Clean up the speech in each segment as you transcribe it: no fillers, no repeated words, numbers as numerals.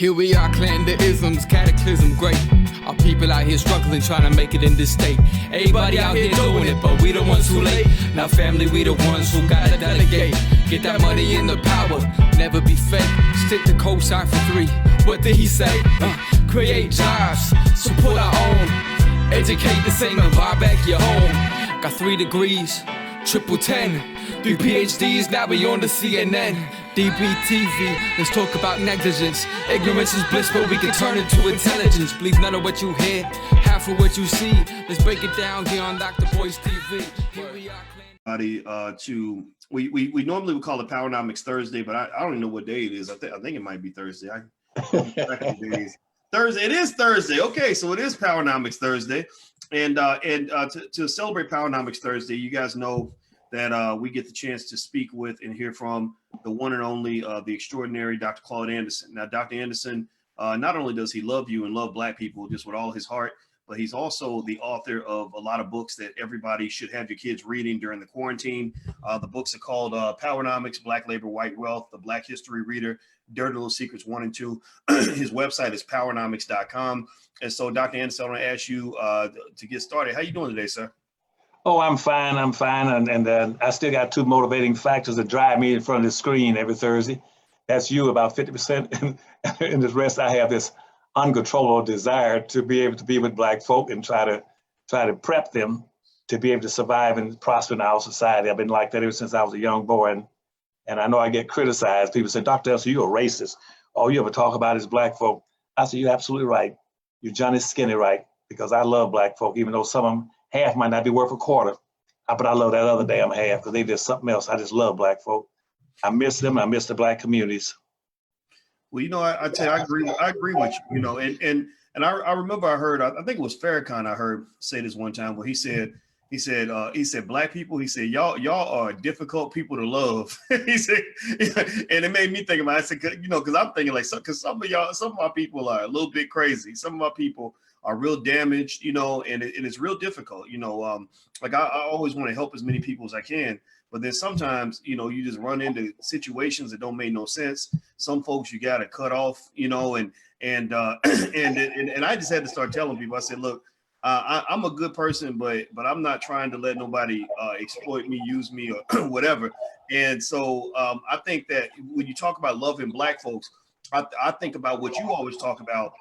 Here we are, clan the isms, cataclysm, great. Our people out here struggling, trying to make it in this state. Everybody out here doing it, but we the ones who late. Now family, we the ones who gotta delegate. Get that money in the power, never be fake. Stick to cosign for 3. What did he say? Create jobs, support our own. Educate the same and buy back your home. Got 3 degrees, triple 10. 3 PhDs, now we on the CNN. DBTV, let's talk about negligence. Ignorance is bliss, but we can turn it to intelligence. Believe none of what you hear, half of what you see. Let's break it down here on Dr. Boyce TV. Here we are. We normally would call it Powernomics Thursday, but I don't even know what day it is. I think it might be Thursday. Thursday. It is Thursday. Okay, so it is Powernomics Thursday, and to celebrate Powernomics Thursday, you guys know that we get the chance to speak with and hear from the one and only, the extraordinary Dr. Claud Anderson. Now, Dr. Anderson, not only does he love you and love Black people just with all his heart, but he's also the author of a lot of books that everybody should have your kids reading during the quarantine. The books are called Powernomics, Black Labor, White Wealth, The Black History Reader, Dirty Little Secrets 1 and 2. His website is powernomics.com. And so, Dr. Anderson, I want to ask you to get started. How you doing today, sir? Oh, I'm fine. And I still got 2 motivating factors that drive me in front of the screen every Thursday. That's you, about 50%. And the rest, I have this uncontrollable desire to be able to be with Black folk and try to prep them to be able to survive and prosper in our society. I've been like that ever since I was a young boy. And I know I get criticized. People say, Dr. Anderson, you're a racist. All you ever talk about is Black folk. I say, you're absolutely right. You're Johnny Skinny right, because I love Black folk, even though some of them, half might not be worth a quarter, but I love that other damn half because they did something else. I just love Black folk. I miss them. I miss the Black communities. Well, you know, I tell you, I agree with you. You know, and I remember I heard, I think it was Farrakhan. I heard say this one time where he said Black people. He said y'all are difficult people to love. He said, and it made me think about it. I said, you know, because I'm thinking like, because some of my people are a little bit crazy. Some of my people are real damaged, you know, and it's real difficult, you know. Like I always want to help as many people as I can, but then sometimes, you know, you just run into situations that don't make no sense. Some folks you got to cut off, you know, and I just had to start telling people. I said, look, I'm a good person, but I'm not trying to let nobody exploit me, use me, or whatever. And so I think that when you talk about loving Black folks, I think about what you always talk about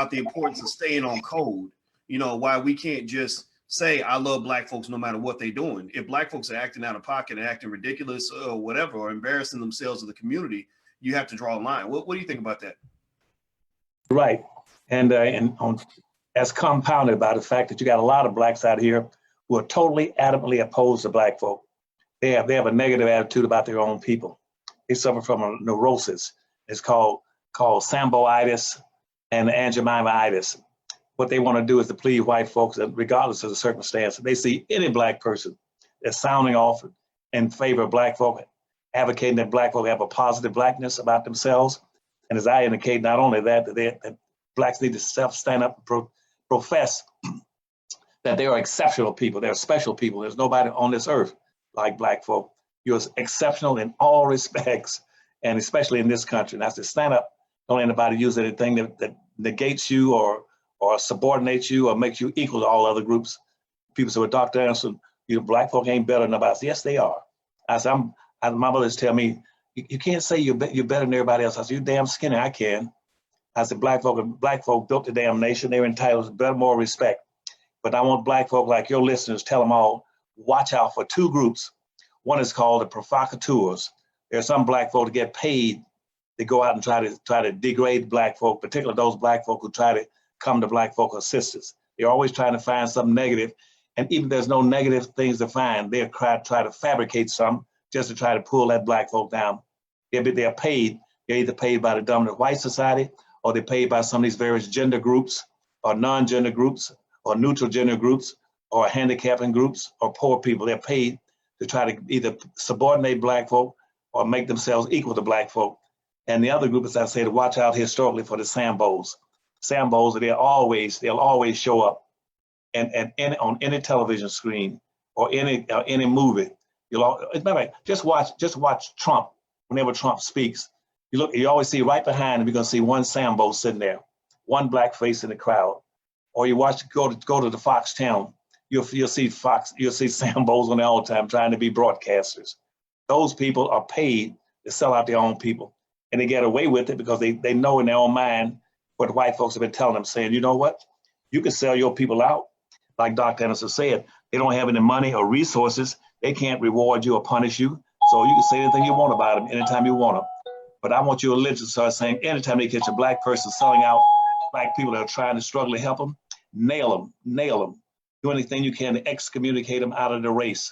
the importance of staying on code. You know, why we can't just say I love Black folks no matter what they're doing. If Black folks are acting out of pocket and acting ridiculous or whatever, or embarrassing themselves in the community, you have to draw a line. What do you think about that? Right, and as compounded by the fact that you got a lot of Blacks out here who are totally adamantly opposed to Black folk. They have a negative attitude about their own people. They suffer from a neurosis. It's called samboitis and angiomitis. What they want to do is to please white folks, regardless of the circumstance. They see any Black person that's sounding off in favor of Black folk, advocating that Black folk have a positive Blackness about themselves. And as I indicate, not only that Blacks need to stand up and profess that they are exceptional people. They're special people. There's nobody on this earth like Black folk. You're exceptional in all respects, and especially in this country. And that's to stand up. Don't let anybody use anything that negates you or subordinates you or makes you equal to all other groups. People say, well, Dr. Anderson, you know, Black folk ain't better than nobody else. Yes, they are. I said, my mothers tell me, you can't say you're better than everybody else. I said, you're damn skinny. I can. I said, Black folk built the damn nation. They're entitled to better, more respect. But I want Black folk like your listeners, tell them all, watch out for 2 groups. One is called the provocateurs. There's some Black folk that get paid to go out and try to degrade Black folk, particularly those Black folk who try to come to Black folk assistance. They're always trying to find something negative. And even if there's no negative things to find, they'll try to fabricate some just to try to pull that Black folk down. They're paid. They're either paid by the dominant white society, or they're paid by some of these various gender groups, or non-gender groups, or neutral gender groups, or handicapping groups, or poor people. They're paid to try to either subordinate Black folk or make themselves equal to Black folk. And the other group, as I say, to watch out historically for the Sambos. Sambos, they'll always show up and on any television screen or any movie. Just watch Trump. Whenever Trump speaks, You always see right behind him, you're gonna see one Sambo sitting there, one black face in the crowd. Or you go to the Fox channel, you'll see Sambos on there all the time trying to be broadcasters. Those people are paid to sell out their own people. And they get away with it because they know in their own mind what the white folks have been telling them, saying, you know what? You can sell your people out. Like Dr. Anderson said, they don't have any money or resources. They can't reward you or punish you. So you can say anything you want about them anytime you want them. But I want your religion to start saying anytime they catch a black person selling out black people that are trying to struggle to help them, nail them. Do anything you can to excommunicate them out of the race.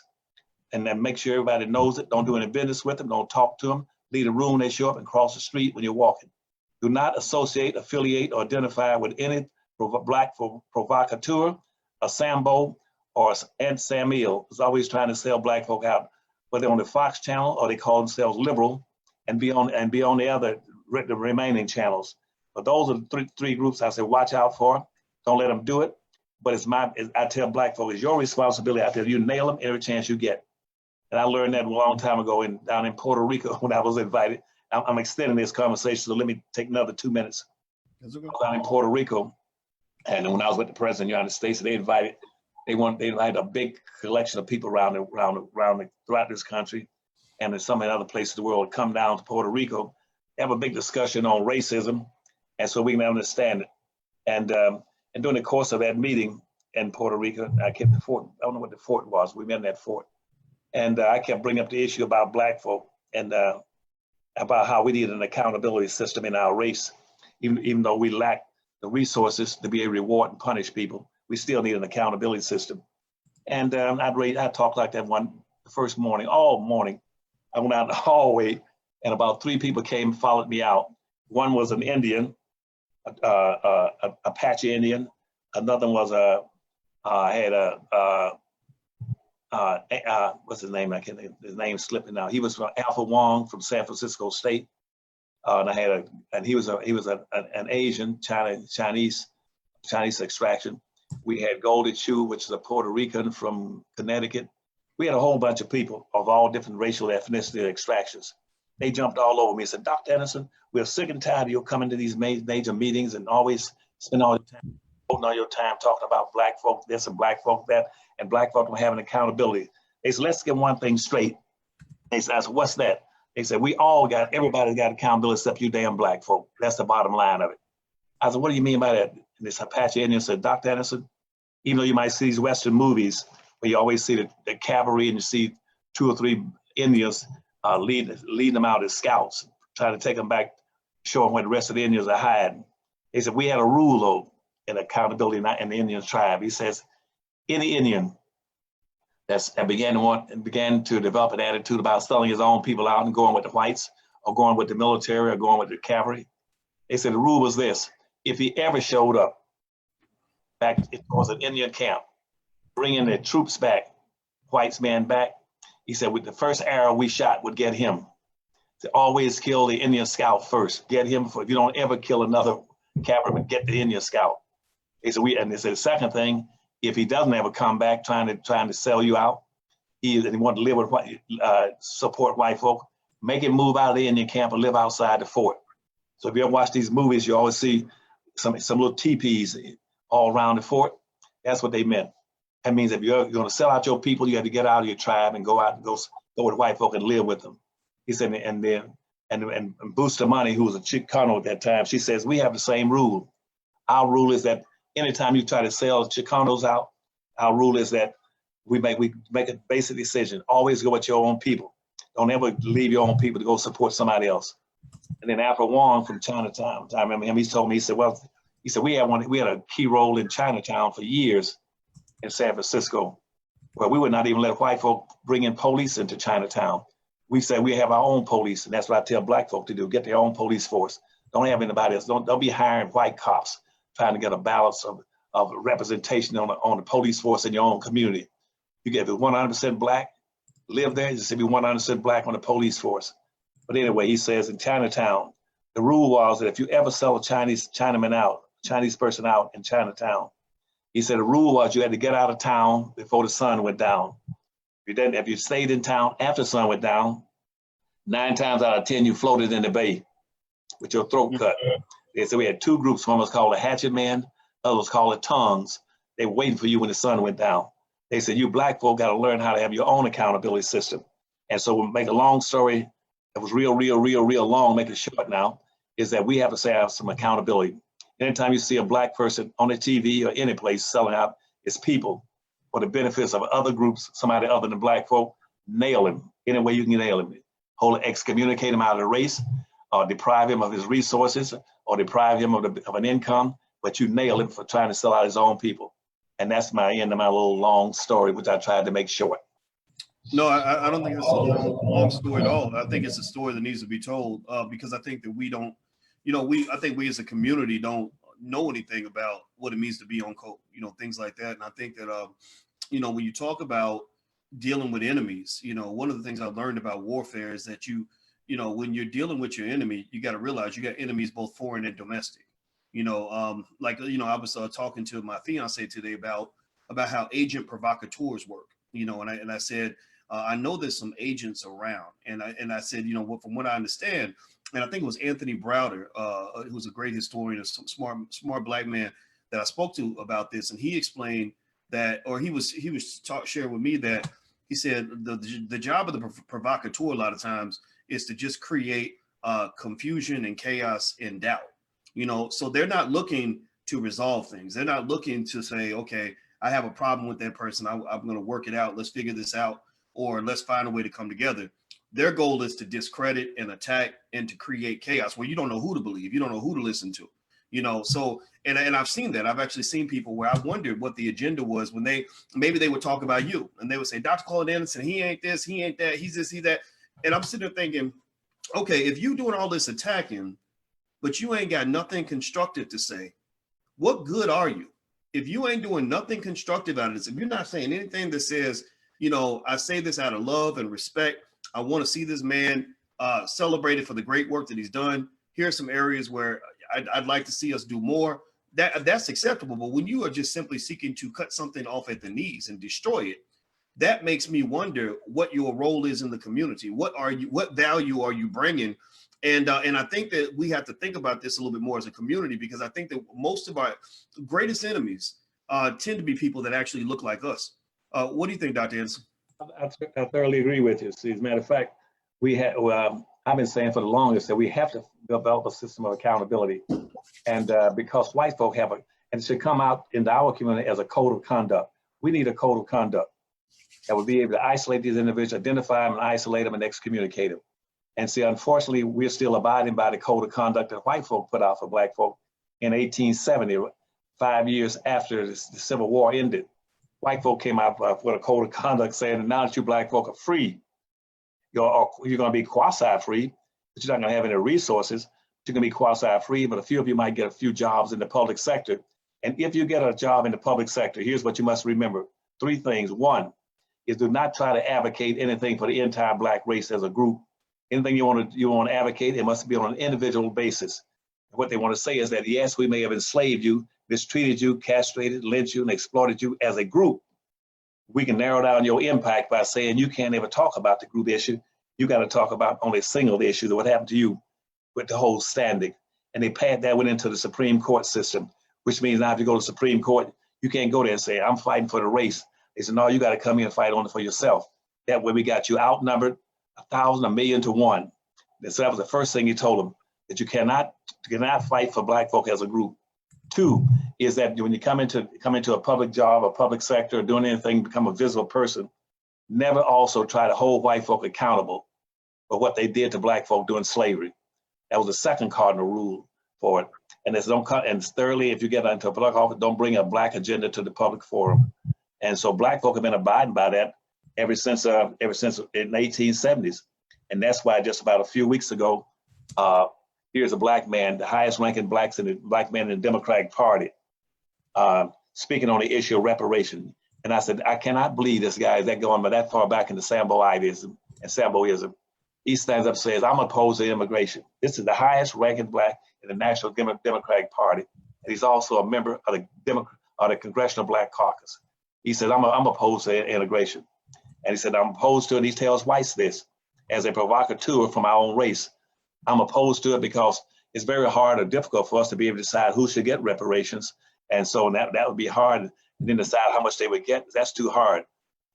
And then make sure everybody knows it. Don't do any business with them. Don't talk to them. Leave the room they show up and cross the street when you're walking. Do not associate, affiliate, or identify with any black provocateur, a Sambo, or Aunt Samuel is always trying to sell black folk out, whether on the Fox channel or they call themselves liberal, and be on the remaining channels. But those are the three groups I say watch out for. Don't let them do it. But I tell black folk, it's your responsibility out there. You nail them every chance you get. And I learned that a long time ago down in Puerto Rico when I was invited. I'm extending this conversation, so let me take another 2 minutes. Down in Puerto Rico, and when I was with the President of the United States, they invited a big collection of people throughout this country, and in some other places of the world, come down to Puerto Rico, have a big discussion on racism, and so we can understand it. And during the course of that meeting in Puerto Rico, I kept the fort. I don't know what the fort was. We met in that fort. And I kept bringing up the issue about black folk and about how we need an accountability system in our race. Even though we lack the resources to be able to reward and punish people, we still need an accountability system. And I talked like that the first morning, all morning. I went out in the hallway and about 3 people came and followed me out. One was an Indian, Apache Indian. Another was what's his name? His name's slipping now. He was from Alpha Wong from San Francisco State. And he was an Asian, Chinese extraction. We had Goldie Chu, which is a Puerto Rican from Connecticut. We had a whole bunch of people of all different racial ethnicity extractions. They jumped all over me and said, Dr. Anderson, we're sick and tired of you coming to these major meetings and always spend all your time talking about black folk this and black folk that, and black folk don't have an accountability. They said, let's get one thing straight. They said, what's that? They said, everybody got accountability except you damn black folk. That's the bottom line of it. I said, what do you mean by that? And this Apache Indian said, Dr. Anderson, even though you might see these Western movies where you always see the cavalry and you see 2 or 3 Indians leading them out as scouts, trying to take them back, show them where the rest of the Indians are hiding. They said, we had a rule though in accountability in the Indian tribe. He says, any Indian that began to develop an attitude about selling his own people out and going with the whites or going with the military or going with the cavalry, they said the rule was this: if he ever showed up back, it was an Indian camp, bringing the troops back, whites men back, he said with the first arrow we shot would get him. To always kill the Indian scout first. Get him if you don't ever kill another cavalryman, get the Indian scout. They said they said the second thing, if he doesn't ever come back trying to sell you out, he want to live with support white folk, make him move out of the Indian camp and live outside the fort. So if you ever watch these movies, you always see some little teepees all around the fort. That's what they meant. That means if you're going to sell out your people, you have to get out of your tribe and go with white folk and live with them. He said, and Bustamante, who was a Chicano at that time, she says, we have the same rule. Our rule is that anytime you try to sell Chicanos out, our rule is that we make a basic decision. Always go with your own people. Don't ever leave your own people to go support somebody else. And then Alpha Wong from Chinatown, I remember him, he told me, he said, we had a key role in Chinatown for years in San Francisco, where we would not even let white folk bring in police into Chinatown. We said we have our own police, and that's what I tell black folk to do, get their own police force. Don't have anybody else, don't be hiring white cops trying to get a balance of representation on the police force in your own community. You get 100% black, live there, you should be 100% black on the police force. But anyway, he says in Chinatown, the rule was that if you ever sell a Chinese person out in Chinatown, he said the rule was you had to get out of town before the sun went down. If you stayed in town after the sun went down, 9 times out of 10, you floated in the bay. with your throat cut. They said we had two groups. One was called the hatchet man, other was called the tongues. They were waiting for you when the sun went down. They said, you black folk got to learn how to have your own accountability system. And so we'll make a long story that was real long, make it short now, is that we have to say have some accountability. Anytime you see a black person on the TV or any place selling out its people for the benefits of other groups, somebody other than black folk, nail him any way you can nail him. Excommunicate him out of the race, or deprive him of his resources, or deprive him of an income, but you nail him for trying to sell out his own people. And that's my end of my little long story, which I tried to make short. No, I don't think it's a long story at all. I think it's a story that needs to be told because I think that we don't, I think we as a community don't know anything about what it means to be on code, things like that. And I think that, when you talk about dealing with enemies, one of the things I've learned about warfare is that when you're dealing with your enemy, you got to realize you got enemies both foreign and domestic. I was talking to my fiance today about how agent provocateurs work, and I said, I know there's some agents around, and I said, from what I understand, and I think it was Anthony Browder, who's a great historian, a smart black man that I spoke to about this, and he explained that, or he was sharing with me that he said the job of the provocateur a lot of times is to just create confusion and chaos and doubt. So they're not looking to resolve things. They're not looking to say, okay, I have a problem with that person. I'm going to work it out. Let's figure this out, or let's find a way to come together. Their goal is to discredit and attack and to create chaos where you don't know who to believe. You don't know who to listen to, so, and I've seen that. I've actually seen people where I wondered what the agenda was when maybe they would talk about you and they would say, Dr. Claud Anderson, he ain't this, he ain't that, he's this, he's that. And I'm sitting there thinking, okay, if you doing all this attacking, but you ain't got nothing constructive to say, what good are you? If you ain't doing nothing constructive out of this, if you're not saying anything that says, I say this out of love and respect, I want to see this man celebrated for the great work that he's done. Here are some areas where I'd like to see us do more. That's acceptable. But when you are just simply seeking to cut something off at the knees and destroy it, that makes me wonder what your role is in the community. What value are you bringing? And I think that we have to think about this a little bit more as a community, because I think that most of our greatest enemies tend to be people that actually look like us. What do you think, Dr. Anderson? I thoroughly agree with you. See, as a matter of fact, I've been saying for the longest that we have to develop a system of accountability. And because white folk and it should come out into our community as a code of conduct. We need a code of conduct that would be able to isolate these individuals, identify them and isolate them and excommunicate them. And see, unfortunately, we're still abiding by the code of conduct that white folk put out for black folk in 1870, 5 years after the Civil War ended. White folk came out with a code of conduct saying that now that you black folk are free, you're going to be quasi-free, but you're not going to have any resources. You're going to be quasi-free, but a few of you might get a few jobs in the public sector. And if you get a job in the public sector, here's what you must remember. 3 things. 1 is do not try to advocate anything for the entire black race as a group. Anything you want to advocate, it must be on an individual basis. What they want to say is that, yes, we may have enslaved you, mistreated you, castrated, lynched you, and exploited you as a group. We can narrow down your impact by saying you can't ever talk about the group issue. You got to talk about only a single issue, that what happened to you with the whole standing. And that went into the Supreme Court system, which means now if you go to the Supreme Court, you can't go there and say, I'm fighting for the race. They said, no, you got to come here and fight only for yourself. That way we got you outnumbered 1,000, 1,000,000 to 1. And so that was the first thing he told them, that you cannot fight for black folk as a group. 2 is that when you come into a public job, a public sector, or doing anything, become a visible person, never also try to hold white folk accountable for what they did to black folk during slavery. That was the second cardinal rule for it. And thirdly, if you get into a public office, don't bring a black agenda to the public forum. And so black folk have been abiding by that ever since in the 1870s. And that's why just about a few weeks ago, here's a black man, the highest ranking black man in the Democratic Party, speaking on the issue of reparation. And I said, I cannot believe this guy is going that far back into Samboism and Samboism. He stands up and says, I'm opposed to immigration. This is the highest ranking black in the National Democratic Party. And he's also a member of the Congressional Black Caucus. He said, I'm opposed to integration. And he said, I'm opposed to it. And he tells whites this as a provocateur from our own race. I'm opposed to it because it's very hard or difficult for us to be able to decide who should get reparations. And so that would be hard. And then decide how much they would get. That's too hard.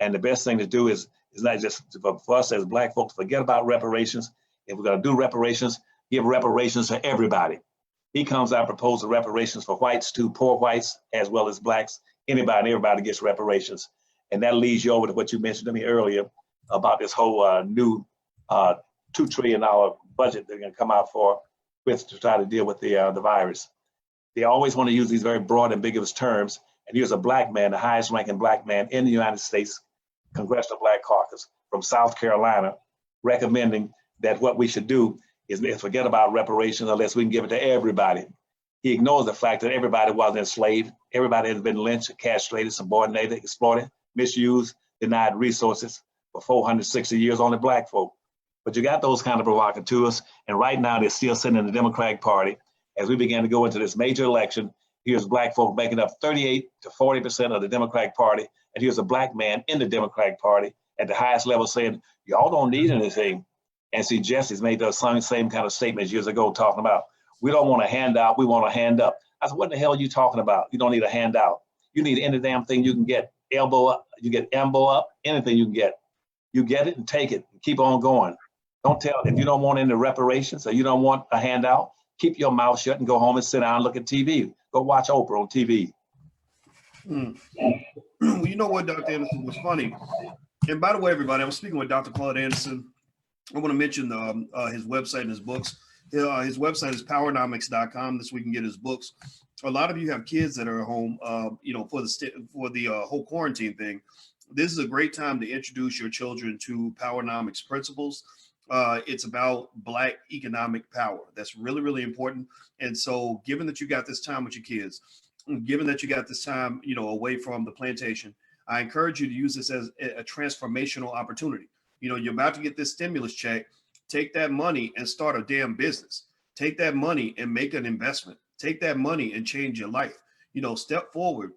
And the best thing to do is not just for us as Black folks, forget about reparations. If we're going to do reparations, give reparations to everybody. He comes out, proposes reparations for whites too, poor whites as well as Blacks. Anybody and everybody gets reparations. And that leads you over to what you mentioned to me earlier about this whole new $2 trillion budget they're going to come out with to try to deal with the virus. They always want to use these very broad, ambiguous terms. And here's a Black man, the highest ranking Black man in the United States Congressional Black Caucus from South Carolina, recommending that what we should do is forget about reparations unless we can give it to everybody. He ignores the fact that everybody wasn't enslaved. Everybody has been lynched, castrated, subordinated, exploited, misused, denied resources for 460 years, only Black folk. But you got those kind of provocateurs, and right now they're still sitting in the Democratic Party. As we begin to go into this major election, here's Black folk making up 38 to 40% of the Democratic Party, and here's a Black man in the Democratic Party at the highest level saying, y'all don't need anything. And see, Jesse's made those same kind of statements years ago talking about, we don't want a handout, we want a hand up. I said, what the hell are you talking about? You don't need a handout. You need any damn thing you can get. Elbow up, you get elbow up, anything you can get. You get it and take it and keep on going. Don't tell, if you don't want any reparations or you don't want a handout, keep your mouth shut and go home and sit down and look at TV. Go watch Oprah on TV. Well, you know what, Dr. Anderson, was funny. And by the way, everybody, I was speaking with Dr. Claud Anderson. I want to mention his website and his books. His website is powernomics.com. That's where we can get his books. A lot of you have kids that are at home, for the whole quarantine thing. This is a great time to introduce your children to Powernomics principles. It's about Black economic power. That's really, really important. And so given that you got this time with your kids, given that you got this time, away from the plantation, I encourage you to use this as a transformational opportunity. You're about to get this stimulus check. Take that money and start a damn business. Take that money and make an investment. Take that money and change your life. Step forward.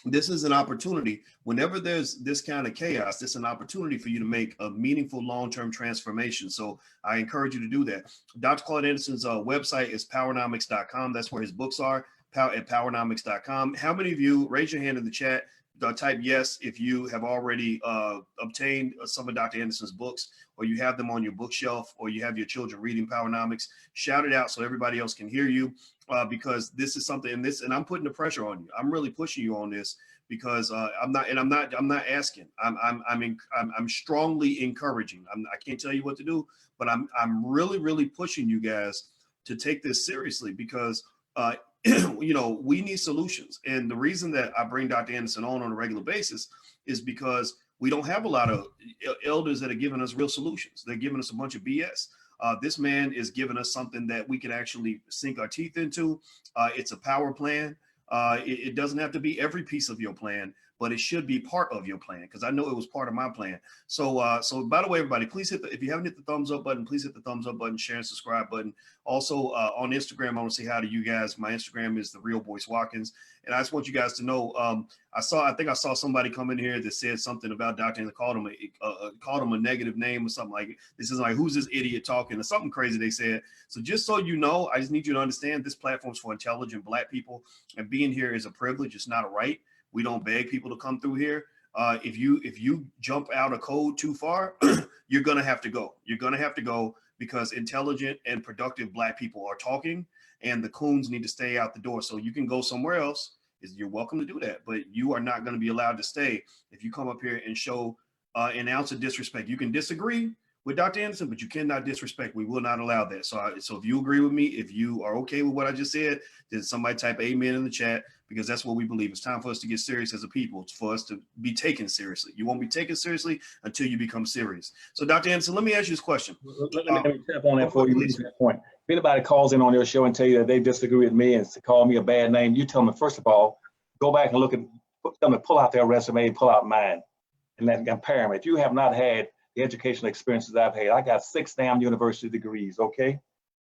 This is an opportunity. Whenever there's this kind of chaos, this is an opportunity for you to make a meaningful long-term transformation. So I encourage you to do that. Dr. Claud Anderson's website is powernomics.com. That's where his books are, at powernomics.com. How many of you, raise your hand in the chat, type yes if you have already obtained some of Dr. Anderson's books, or you have them on your bookshelf, or you have your children reading Powernomics. Shout it out so everybody else can hear you, because this is something, and I'm putting the pressure on you. I'm really pushing you on this because I'm not asking. I'm strongly encouraging. I can't tell you what to do, but I'm really, really pushing you guys to take this seriously because we need solutions. And the reason that I bring Dr. Anderson on a regular basis is because we don't have a lot of elders that are giving us real solutions. They're giving us a bunch of BS. This man is giving us something that we can actually sink our teeth into. It's a power plan. It doesn't have to be every piece of your plan, but it should be part of your plan, because I know it was part of my plan. So by the way, everybody, please if you haven't hit the thumbs up button, please hit the thumbs up button, share and subscribe button. Also on Instagram, I want to say hi to you guys. My Instagram is the real Boyce Watkins. And I just want you guys to know, I think I saw somebody come in here that said something about Dr. and called him a negative name or something like this. Is like, who's this idiot talking, or something crazy they said. So just so you know, I just need you to understand this platform is for intelligent Black people, and being here is a privilege. It's not a right. We don't beg people to come through here. If you jump out a code too far, you're gonna have to go. You're gonna have to go, because intelligent and productive Black people are talking, and the coons need to stay out the door. So you can go somewhere else. You're welcome to do that, but you are not going to be allowed to stay if you come up here and show an ounce of disrespect. You can disagree with Dr. Anderson, but you cannot disrespect. We will not allow that. So if you agree with me, if you are okay with what I just said, then somebody type amen in the chat, because that's what we believe. It's time for us to get serious as a people. It's for us to be taken seriously. You won't be taken seriously until you become serious. So Dr. Anderson, let me ask you this question. Let me tap on that before you leave that point. If anybody calls in on your show and tell you that they disagree with me and to call me a bad name, you tell them, first of all, go back and tell them to pull out their resume, pull out mine, and then compare them. If you have not had the educational experiences I've had, I got 6 damn university degrees, okay?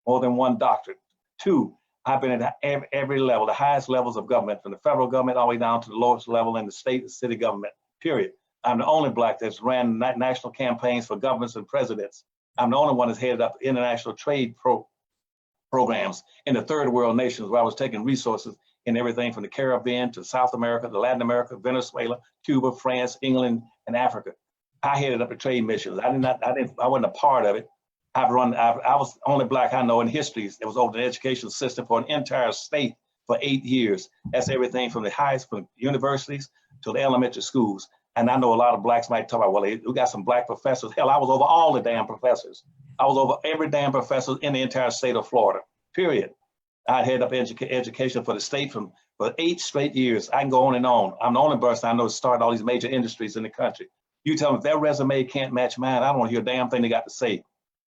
More than 1 doctorate. 2, I've been at every level, the highest levels of government, from the federal government all the way down to the lowest level in the state and city government, period. I'm the only Black that's ran national campaigns for governors and presidents. I'm the only one that's headed up the international trade programs in the third world nations, where I was taking resources in everything from the Caribbean to South America, to Latin America, Venezuela, Cuba, France, England, and Africa. I headed up the trade missions. I wasn't a part of it. I was the only black I know in history that was over the education system for an entire state for 8 years. That's everything from the highest, from universities to the elementary schools. And I know a lot of blacks might talk about, well, we got some black professors. Hell, I was over all the damn professors. I was over every damn professor in the entire state of Florida, period. I headed up education for the state for 8 straight years. I can go on and on. I'm the only person I know to start all these major industries in the country. You tell them if their resume can't match mine, I don't want to hear a damn thing they got to say.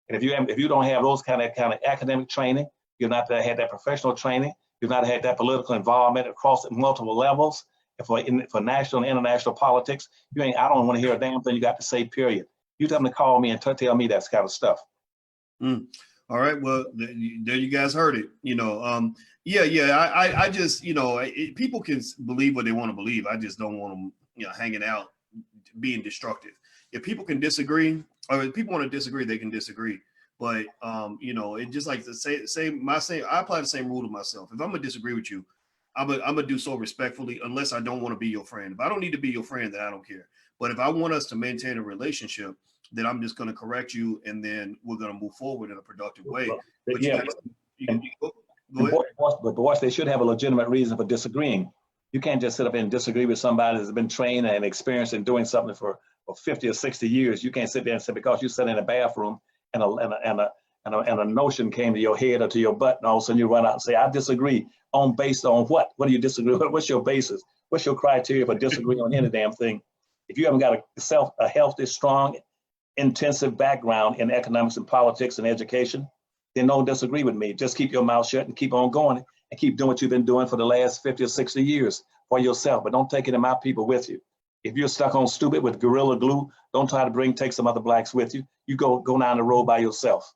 And if you don't have those kind of academic training, you've not had that professional training, you've not had that political involvement across multiple levels for national and international politics, I don't want to hear a damn thing you got to say, period. You tell them to call me and tell me that kind of stuff. All right, well, there you guys heard it. I just, people can believe what they want to believe. I just don't want them, hanging out, being destructive. If people can disagree, or if people want to disagree, they can disagree. But it just like I apply the same rule to myself. If I'm gonna disagree with you, I'm gonna do so respectfully, unless I don't want to be your friend. If I don't need to be your friend, then I don't care. But if I want us to maintain a relationship, then I'm just going to correct you, and then we're going to move forward in a productive way. But but Boyce, they should have a legitimate reason for disagreeing. You can't just sit up and disagree with somebody that's been trained and experienced in doing something for 50 or 60 years. You can't sit there and say, because you sat in a bathroom and a notion came to your head or to your butt, and all of a sudden you run out and say, I disagree. Based on what? What do you disagree with? What's your basis? What's your criteria for disagreeing on any damn thing? If you haven't got a healthy, strong, intensive background in economics and politics and education, then don't disagree with me. Just keep your mouth shut and keep on going and keep doing what you've been doing for the last 50 or 60 years for yourself, but don't take any of my people with you. If you're stuck on stupid with Gorilla Glue, don't try to take some other blacks with you. You go down the road by yourself.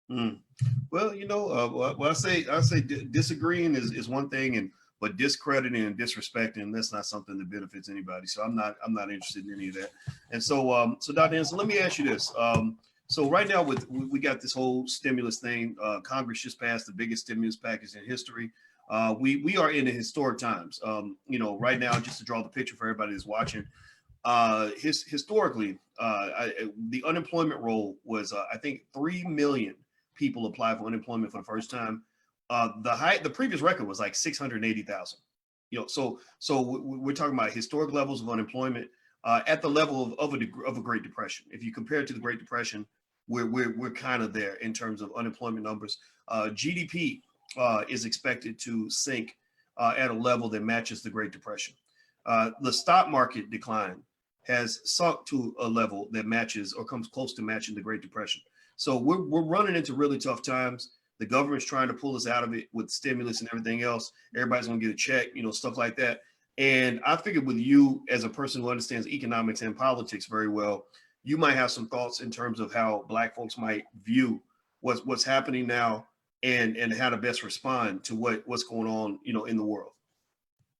Well, I say disagreeing is one thing, but discrediting and disrespecting, that's not something that benefits anybody. So I'm not interested in any of that. And so Dr. Anderson, let me ask you this. So right now we got this whole stimulus thing. Congress just passed the biggest stimulus package in history. We are in the historic times. Right now, just to draw the picture for everybody that's watching, historically, the unemployment roll was I think 3 million people applied for unemployment for the first time. The previous record was like 680,000. So we're talking about historic levels of unemployment at the level of a Great Depression. If you compare it to the Great Depression, we're kind of there in terms of unemployment numbers. GDP is expected to sink at a level that matches the Great Depression. The stock market decline has sunk to a level that matches or comes close to matching the Great Depression. So we're running into really tough times. The government's trying to pull us out of it with stimulus and everything else. Everybody's going to get a check, stuff like that. And I figured with you as a person who understands economics and politics very well, you might have some thoughts in terms of how Black folks might view what's happening now and how to best respond to what's going on, in the world.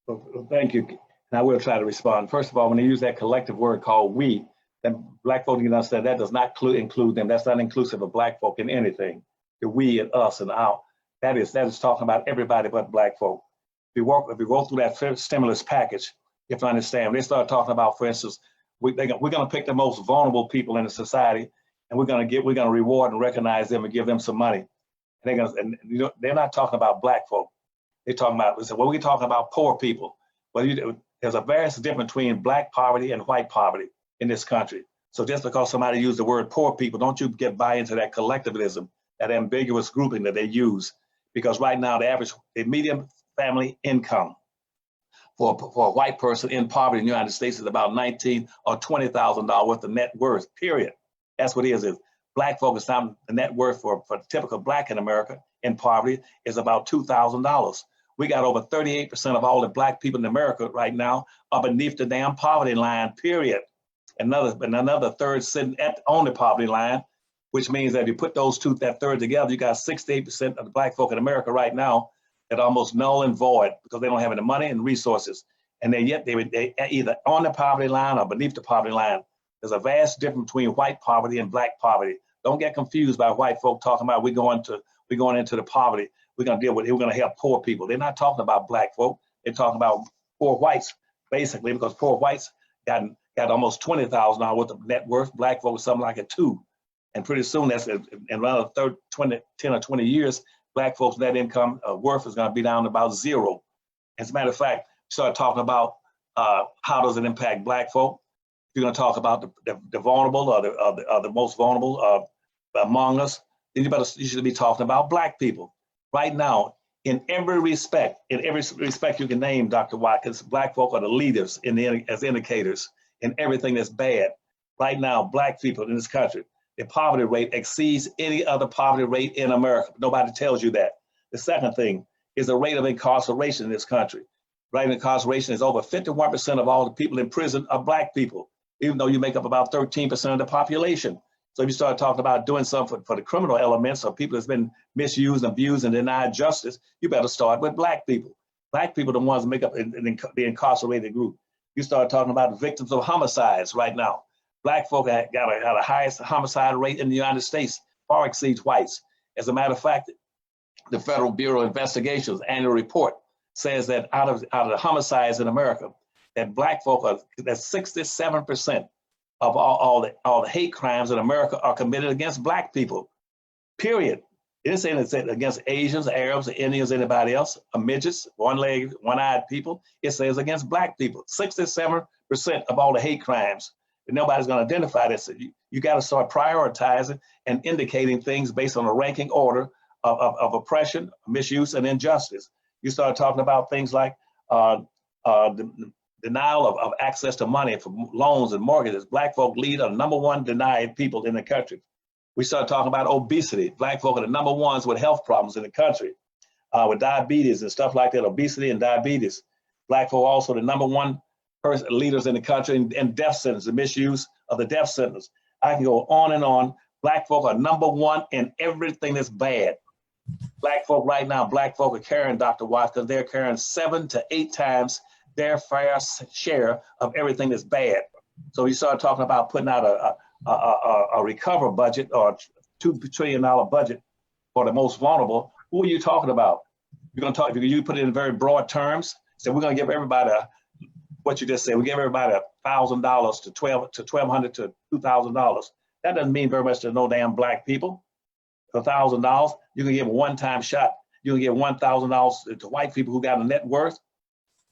Well, thank you. And I will try to respond. First of all, when they use that collective word called we, then Black folk need to understand that does not include them. That's not inclusive of Black folk in anything. The we and us and our, that is talking about everybody but Black folk. If we go through that stimulus package, you have to understand, they start talking about, for instance, we're going to pick the most vulnerable people in the society, and we're going to reward and recognize them and give them some money. And they're not talking about Black folk. They're talking about, well, we're talking about poor people. Well, there's a vast difference between Black poverty and white poverty in this country. So just because somebody used the word poor people, don't you buy into that collectivism, that ambiguous grouping that they use. Because right now, the median family income for a white person in poverty in the United States is about $19,000 or $20,000 worth of net worth, period. That's what it is. Black folks, the net worth for typical Black in America in poverty is about $2,000. We got over 38% of all the Black people in America right now are beneath the damn poverty line, period. Another third sitting on the poverty line, which means that if you put that third together, you got 68% of the Black folk in America right now that are almost null and void because they don't have any money and resources. And they either on the poverty line or beneath the poverty line. There's a vast difference between white poverty and Black poverty. Don't get confused by white folk talking about we're going to we're going into the poverty. We're going to deal with it. We're going to help poor people. They're not talking about black folk. They're talking about poor whites, basically, because poor whites got almost $20,000 worth of net worth. Black folks something like a 2. And pretty soon, that's in around 10 or 20 years, black folks' net income worth is going to be down to about 0. As a matter of fact, start talking about how does it impact black folk. You're going to talk about the vulnerable or the most vulnerable among us. Then you should be talking about black people. Right now, in every respect you can name, Dr. Watkins, black folk are the leaders as indicators in everything that's bad. Right now, black people in this country, the poverty rate exceeds any other poverty rate in America. Nobody tells you that. The second thing is the rate of incarceration in this country. Rate of incarceration is over 51% of all the people in prison are black people, even though you make up about 13% of the population. So if you start talking about doing something for the criminal elements or people that's been misused, abused, and denied justice, you better start with black people. Black people are the ones that make up the incarcerated group. You start talking about victims of homicides right now. Black folk got the highest homicide rate in the United States, far exceeds whites. As a matter of fact, the Federal Bureau of Investigation's annual report says that out of the homicides in America, that black folk that 67% of all the hate crimes in America are committed against black people. Period. It isn't saying it's against Asians, Arabs, Indians, anybody else, midgets, one-legged, one-eyed people. It says against black people. 67% of all the hate crimes. And nobody's going to identify this. You got to start prioritizing and indicating things based on a ranking order of oppression, misuse, and injustice. You start talking about things like the denial of access to money for loans and mortgages. Black folk lead are #1 denied people in the country. We start talking about obesity. Black folk are the #1s with health problems in the country, with diabetes and stuff like that, obesity and diabetes. Black folk also the #1 leaders in the country in death sentence, the misuse of the death sentence. I can go on and on. Black folk are #1 in everything that's bad. Black folk right now, black folk are carrying, Dr. Watkins, they're carrying 7 to 8 times their fair share of everything that's bad. So you start talking about putting out a recover budget or $2 trillion budget for the most vulnerable. Who are you talking about? You're going to talk, you put it in very broad terms. So we're going to give everybody what you just said. We give everybody $1,000 to $1,200 to $2,000. That doesn't mean very much to no damn black people. For $1,000, you can give a one-time shot. You can give $1,000 to white people who got a net worth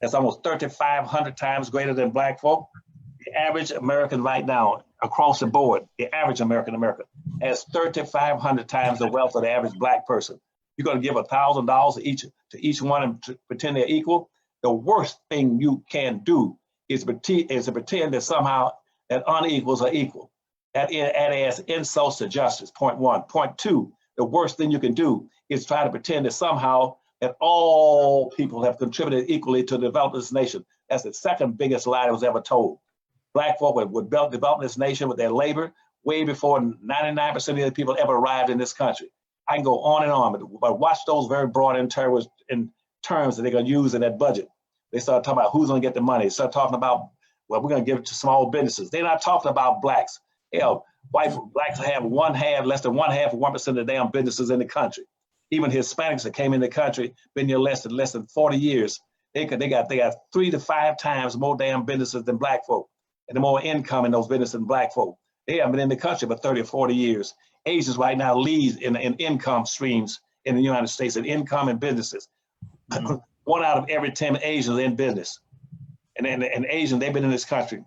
that's almost 3,500 times greater than black folk. The average American right now, across the board, the average American has 3,500 times the wealth of the average black person. You're going to give $1,000 to each one and pretend they're equal. The worst thing you can do is to pretend that somehow that unequals are equal. That adds insults to justice, point one. Point two, the worst thing you can do is try to pretend that somehow that all people have contributed equally to develop this nation. That's the second biggest lie that was ever told. Black folk would develop this nation with their labor way before 99% of the people ever arrived in this country. I can go on and on, but watch those very broad in terms that they're going to use in that budget. They start talking about who's going to get the money. They start talking about, well, we're going to give it to small businesses. They're not talking about blacks. Hell, blacks have less than 1% of the damn businesses in the country. Even Hispanics that came in the country, been here less than 40 years. They got 3 to 5 times more damn businesses than black folk, and the more income in those businesses than black folk. They haven't been in the country for 30 or 40 years. Asians right now lead in income streams in the United States, in income and businesses. 1 out of every 10 Asians in business. And Asians, they've been in this country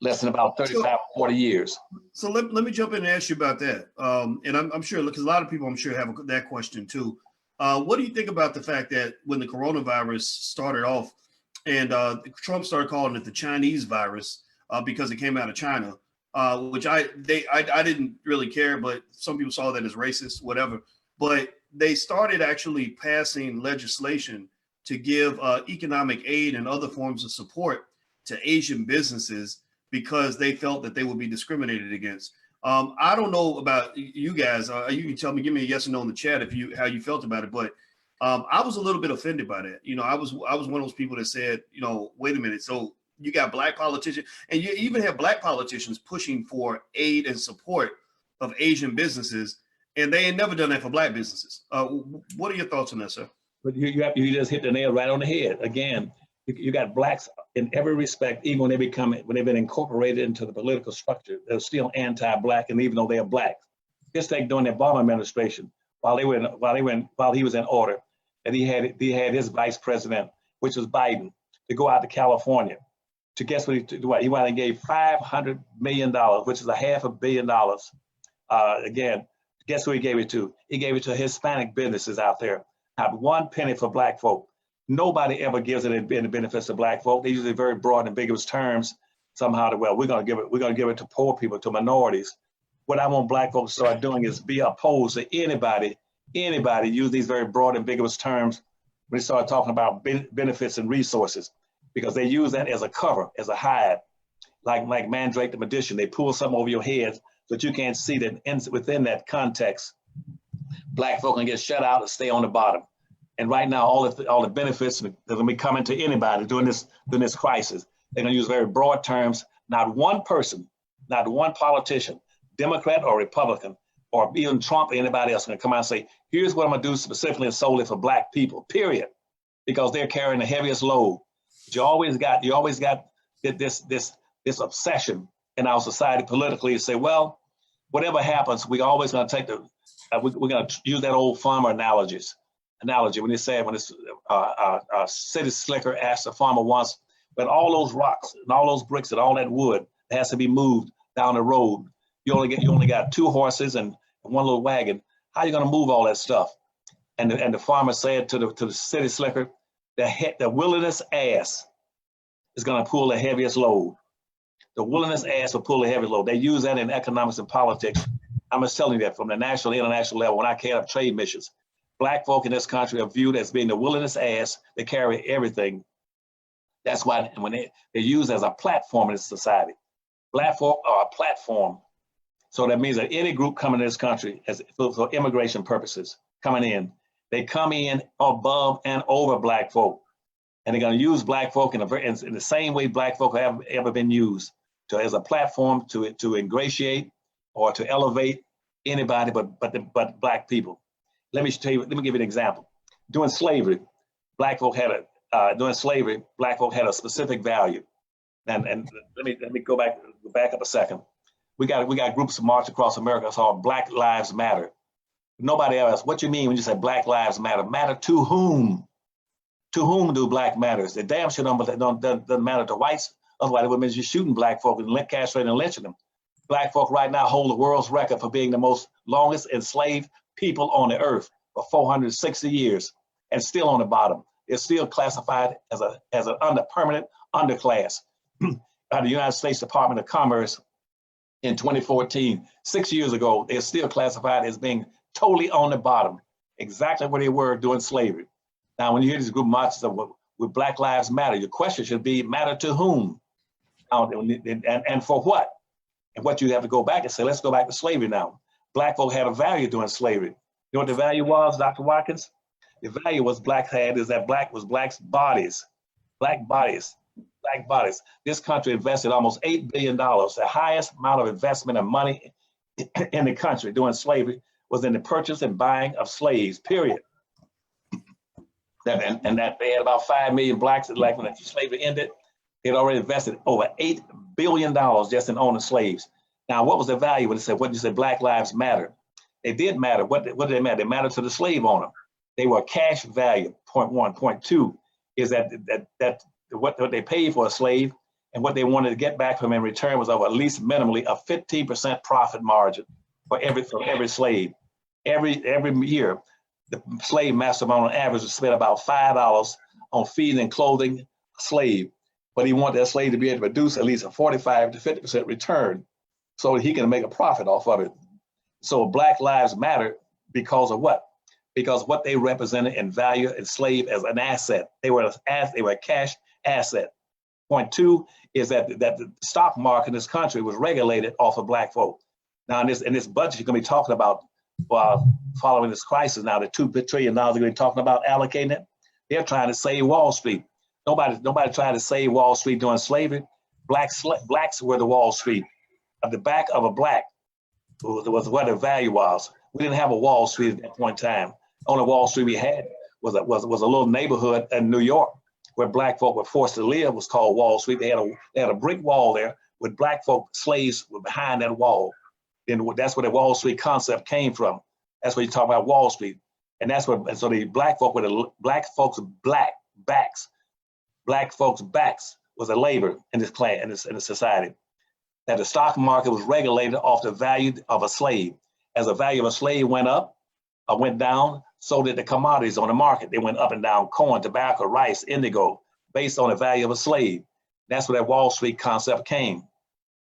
less than about 35, 40 years. So let me jump in and ask you about that. And I'm sure, because a lot of people I'm sure have that question too. What do you think about the fact that when the coronavirus started off and Trump started calling it the Chinese virus because it came out of China, which I didn't really care, but some people saw that as racist, whatever. But they started actually passing legislation to give economic aid and other forms of support to Asian businesses because they felt that they would be discriminated against. I don't know about you guys. You can tell me, give me a yes or no in the chat how you felt about it. But I was a little bit offended by that. You know, I was one of those people that said, you know, wait a minute. So you got black politicians, and you even have black politicians pushing for aid and support of Asian businesses. And they ain't never done that for black businesses. What are your thoughts on that, sir? But you just hit the nail right on the head. Again, you got blacks in every respect, even when they've been incorporated into the political structure, they're still anti-black, and even though they are black. Just like during the Obama administration, while he was in order, and he had his vice president, which was Biden, to go out to California. To guess what he went and gave $500 million, which is $500 million. Again, guess who he gave it to? He gave it to Hispanic businesses out there. Not one penny for black folk. Nobody ever gives it in benefits to black folk. They use it very broad and ambiguous terms somehow. We're gonna give it to poor people, to minorities. What I want black folks to start doing is be opposed to anybody use these very broad ambiguous terms when they start talking about benefits and resources, because they use that as a cover, as a hide, like Mandrake the magician. They pull something over your head so that you can't see that within that context, black folk can get shut out and stay on the bottom. And right now, all the benefits that are going to be coming to anybody during this crisis, they're going to use very broad terms. Not one person, not one politician, Democrat or Republican, or even Trump or anybody else going to come out and say, here's what I'm going to do specifically and solely for black people, period, because they're carrying the heaviest load. But you always got this obsession in our society politically to say, well, whatever happens, we always going to take we're going to use that old farmer analogy when they say, when it's city slicker asked the farmer once, but all those rocks and all those bricks and all that wood that has to be moved down the road, you only got 2 horses and 1 little wagon. How are you going to move all that stuff? And the farmer said to the city slicker, the wilderness ass is going to pull the heaviest load. The wilderness ass will pull the heaviest load. They use that in economics and politics. I'm just telling you that from the national and international level, when I carry up trade missions, black folk in this country are viewed as being the wilderness ass. They carry everything. That's why when they're used as a platform in this society. Black folk are a platform. So that means that any group coming to this country for immigration purposes, coming in, they come in above and over black folk. And they're going to use black folk in the same way black folk have ever been used, as a platform to ingratiate or to elevate anybody but black people. Let me give you an example. During slavery, black folk had a specific value. And let me go back up a second. We got groups of march across America called Black Lives Matter. Nobody ever asked, what you mean when you say Black Lives Matter? Matter to whom? To whom do black matters? The damn shit doesn't matter to whites. Otherwise, it would mean you're shooting black folk and castrating and lynching them. Black folk right now hold the world's record for being the most longest enslaved people on the earth for 460 years, and still on the bottom. They're still classified as an permanent underclass. By the United States Department of Commerce in 2014, 6 years ago, they're still classified as being totally on the bottom, exactly where they were during slavery. Now, when you hear these group marches with Black Lives Matter, your question should be, matter to whom? And for what? And what you have to go back and say, let's go back to slavery now. Black folk had a value during slavery. You know what the value was, Dr. Watkins? The value was black was black's bodies, black bodies. This country invested almost $8 billion. The highest amount of investment of money in the country during slavery was in the purchase and buying of slaves, period. And that they had about 5 million blacks, like when slavery ended, they had already invested over $8 billion just in owning slaves. Now, what was the value when you said Black Lives Matter? They did matter. What did they matter? They mattered to the slave owner. They were cash value, point one. Point two is that what they paid for a slave and what they wanted to get back from him in return was over at least minimally a 15% profit margin for every slave. Every year, the slave master on average would spend about $5 on feeding and clothing a slave, but he wanted that slave to be able to produce at least a 45 to 50% return so that he can make a profit off of it. So Black Lives Matter because of what? Because what they represented in value and slave as an asset. They were a cash asset. Point two is that the stock market in this country was regulated off of black folk. Now in this budget you're going to be talking about following this crisis now, the $2 trillion they're going to be talking about allocating it. They're trying to save Wall Street. Nobody tried to save Wall Street during slavery. Blacks were the Wall Street. At the back of a black was where the value was. We didn't have a Wall Street at that point in time. Only Wall Street we had was a little neighborhood in New York where black folk were forced to live, was called Wall Street. They had a brick wall there with black folk, slaves were behind that wall. And that's where the Wall Street concept came from. That's where you talk about Wall Street. And that's what, and so the black folk with the black folks' backs was a labor in this clan, in this society. That the stock market was regulated off the value of a slave. As the value of a slave went up or went down, so did the commodities on the market. They went up and down: corn, tobacco, rice, indigo, based on the value of a slave. That's where that Wall Street concept came.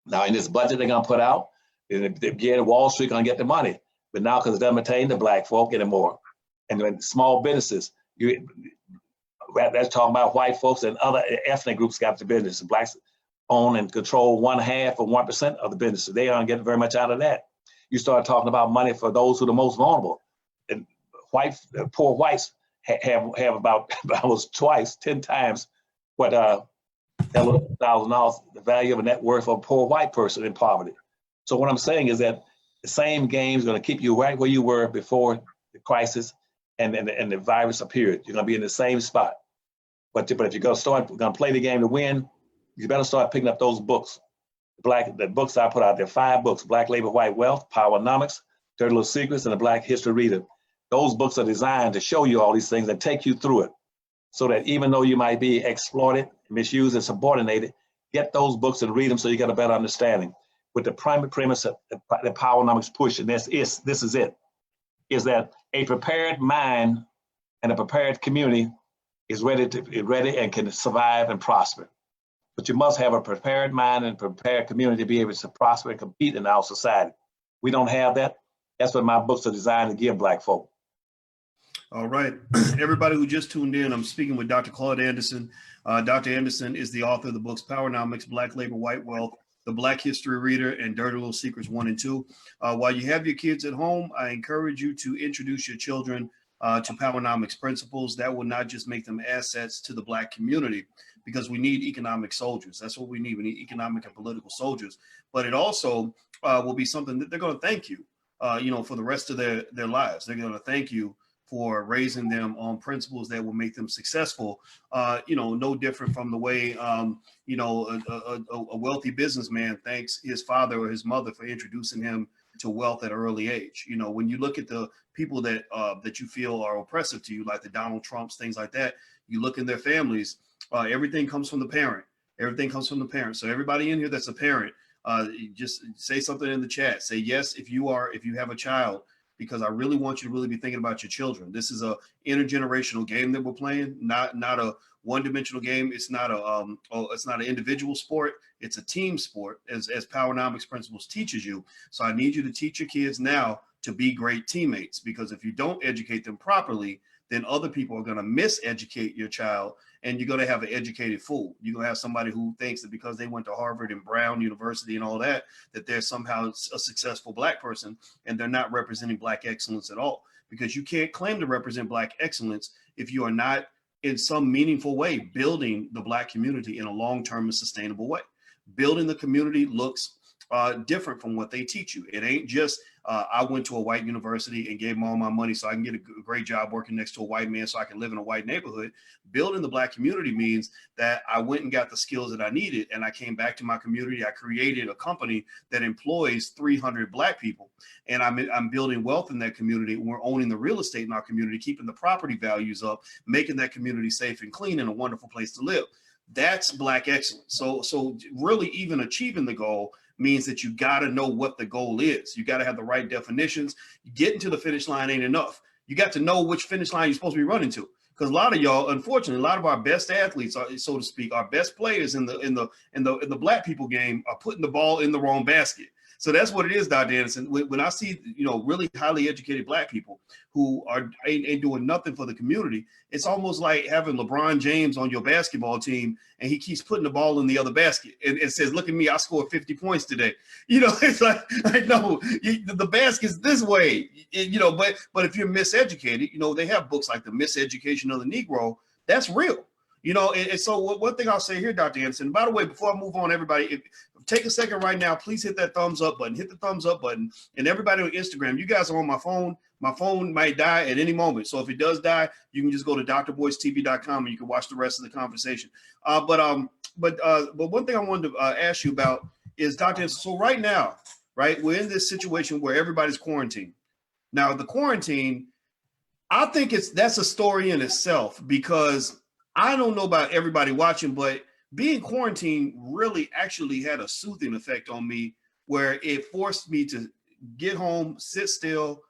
Now in this budget they're gonna put out, again, Wall Street gonna get the money. But now, because it doesn't pertain to black folk anymore, and when small businesses, that's talking about white folks and other ethnic groups got the business. Blacks own and control 1/2 or 1% of the businesses. They aren't getting very much out of that. You start talking about money for those who are the most vulnerable. And poor whites have about almost 10 times what $1,000, the value of a net worth of a poor white person in poverty. So what I'm saying is that the same game is going to keep you right where you were before the crisis and the virus appeared. You're going to be in the same spot. But if you're going to play the game to win, you better start picking up those books. The books I put out there, 5 books: Black Labor, White Wealth, Powernomics, Dirty Little Secrets, and the Black History Reader. Those books are designed to show you all these things and take you through it, so that even though you might be exploited, misused, and subordinated, get those books and read them so you get a better understanding. With the primary premise of the Powernomics push, and this is it, is that a prepared mind and a prepared community is ready and can survive and prosper. But you must have a prepared mind and prepared community to be able to prosper and compete in our society. We don't have that. That's what my books are designed to give black folk. All right, everybody who just tuned in, I'm speaking with Dr. Claud Anderson. Dr. Anderson is the author of the books Powernomics, Black Labor, White Wealth, The Black History Reader, and Dirty Little Secrets 1 and 2. While you have your kids at home, I encourage you to introduce your children to Powernomics principles. That will not just make them assets to the black community, because we need economic soldiers. That's what we need. We need economic and political soldiers. But it also will be something that they're going to thank you, for the rest of their lives. They're going to thank you for raising them on principles that will make them successful. No different from the way, a wealthy businessman thanks his father or his mother for introducing him to wealth at an early age. When you look at the people that you feel are oppressive to you, like the Donald Trumps, things like that, you look in their families, everything comes from the parent. Everything comes from the parent. So everybody in here that's a parent, just say something in the chat. Say yes if you have a child, because I really want you to really be thinking about your children. This is a intergenerational game that we're playing, not a one-dimensional game. It's not an individual sport. It's a team sport, as Powernomics Principles teaches you. So I need you to teach your kids now to be great teammates, because if you don't educate them properly, then other people are going to miseducate your child, and you're going to have an educated fool. You're going to have somebody who thinks that because they went to Harvard and Brown University and all that, that they're somehow a successful black person, and they're not representing black excellence at all. Because you can't claim to represent black excellence if you are not in some meaningful way building the black community in a long-term and sustainable way. Building the community looks different from what they teach you. It ain't just I went to a white university and gave them all my money so I can get a great job working next to a white man so I can live in a white neighborhood. Building the black community means that I went and got the skills that I needed, and I came back to my community. I created a company that employs 300 black people, and I'm building wealth in that community. We're owning the real estate in our community, keeping the property values up, making that community safe and clean and a wonderful place to live. That's black excellence. So really, even achieving the goal means that you got to know what the goal is. You got to have the right definitions. Getting to the finish line ain't enough. You got to know which finish line you're supposed to be running to. Because a lot of y'all, unfortunately, a lot of our best athletes, so to speak, our best players in the black people game are putting the ball in the wrong basket. So that's what it is, Dr. Anderson. When I see, really highly educated black people who ain't doing nothing for the community, it's almost like having LeBron James on your basketball team, and he keeps putting the ball in the other basket and says, "Look at me, I scored 50 points today." It's like, no, the basket's this way. But if you're miseducated, they have books like The Miseducation of the Negro. That's real. And so one thing I'll say here, Dr. Anderson, by the way, before I move on, everybody, take a second right now. Please hit that thumbs up button. Hit the thumbs up button. And everybody on Instagram, you guys are on my phone. My phone might die at any moment. So if it does die, you can just go to drboycetv.com and you can watch the rest of the conversation. But one thing I wanted to ask you about is, Dr. So right now, right, we're in this situation where everybody's quarantined. Now, the quarantine, I think that's a story in itself, because I don't know about everybody watching, but being quarantined really actually had a soothing effect on me, where it forced me to get home, sit still,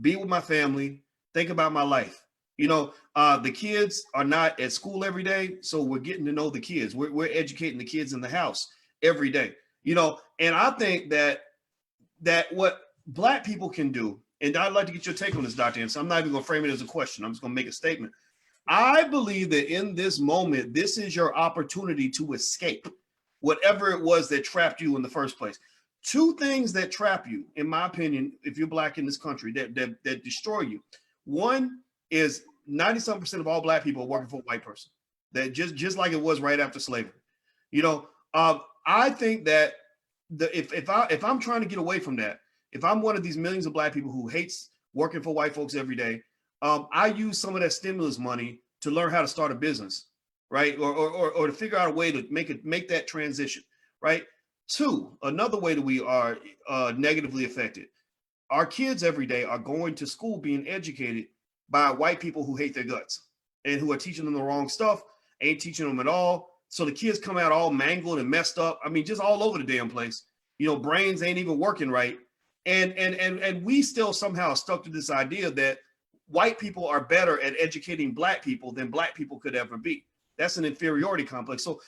be with my family, think about my life. You know, the kids are not at school every day, so we're getting to know the kids. We're educating the kids in the house every day. You know, and I think that what Black people can do, and I'd like to get your take on this, Dr. Anderson. I'm not even going to frame it as a question. I'm just going to make a statement. I believe that in this moment, this is your opportunity to escape whatever it was that trapped you in the first place. Two things that trap you, in my opinion, if you're Black in this country, that destroy you. One is 97% of all Black people are working for a white person. That just like it was right after slavery. You know, I think that if I'm trying to get away from that, if I'm one of these millions of Black people who hates working for white folks every day, I use some of that stimulus money to learn how to start a business, right? Or to figure out a way to make that transition, right? Two, another way that we are negatively affected. Our kids every day are going to school being educated by white people who hate their guts and who are teaching them the wrong stuff, ain't teaching them at all. So the kids come out all mangled and messed up. I mean, just all over the damn place. You know, brains ain't even working right. And we still somehow stuck to this idea that white people are better at educating Black people than Black people could ever be. That's an inferiority complex. So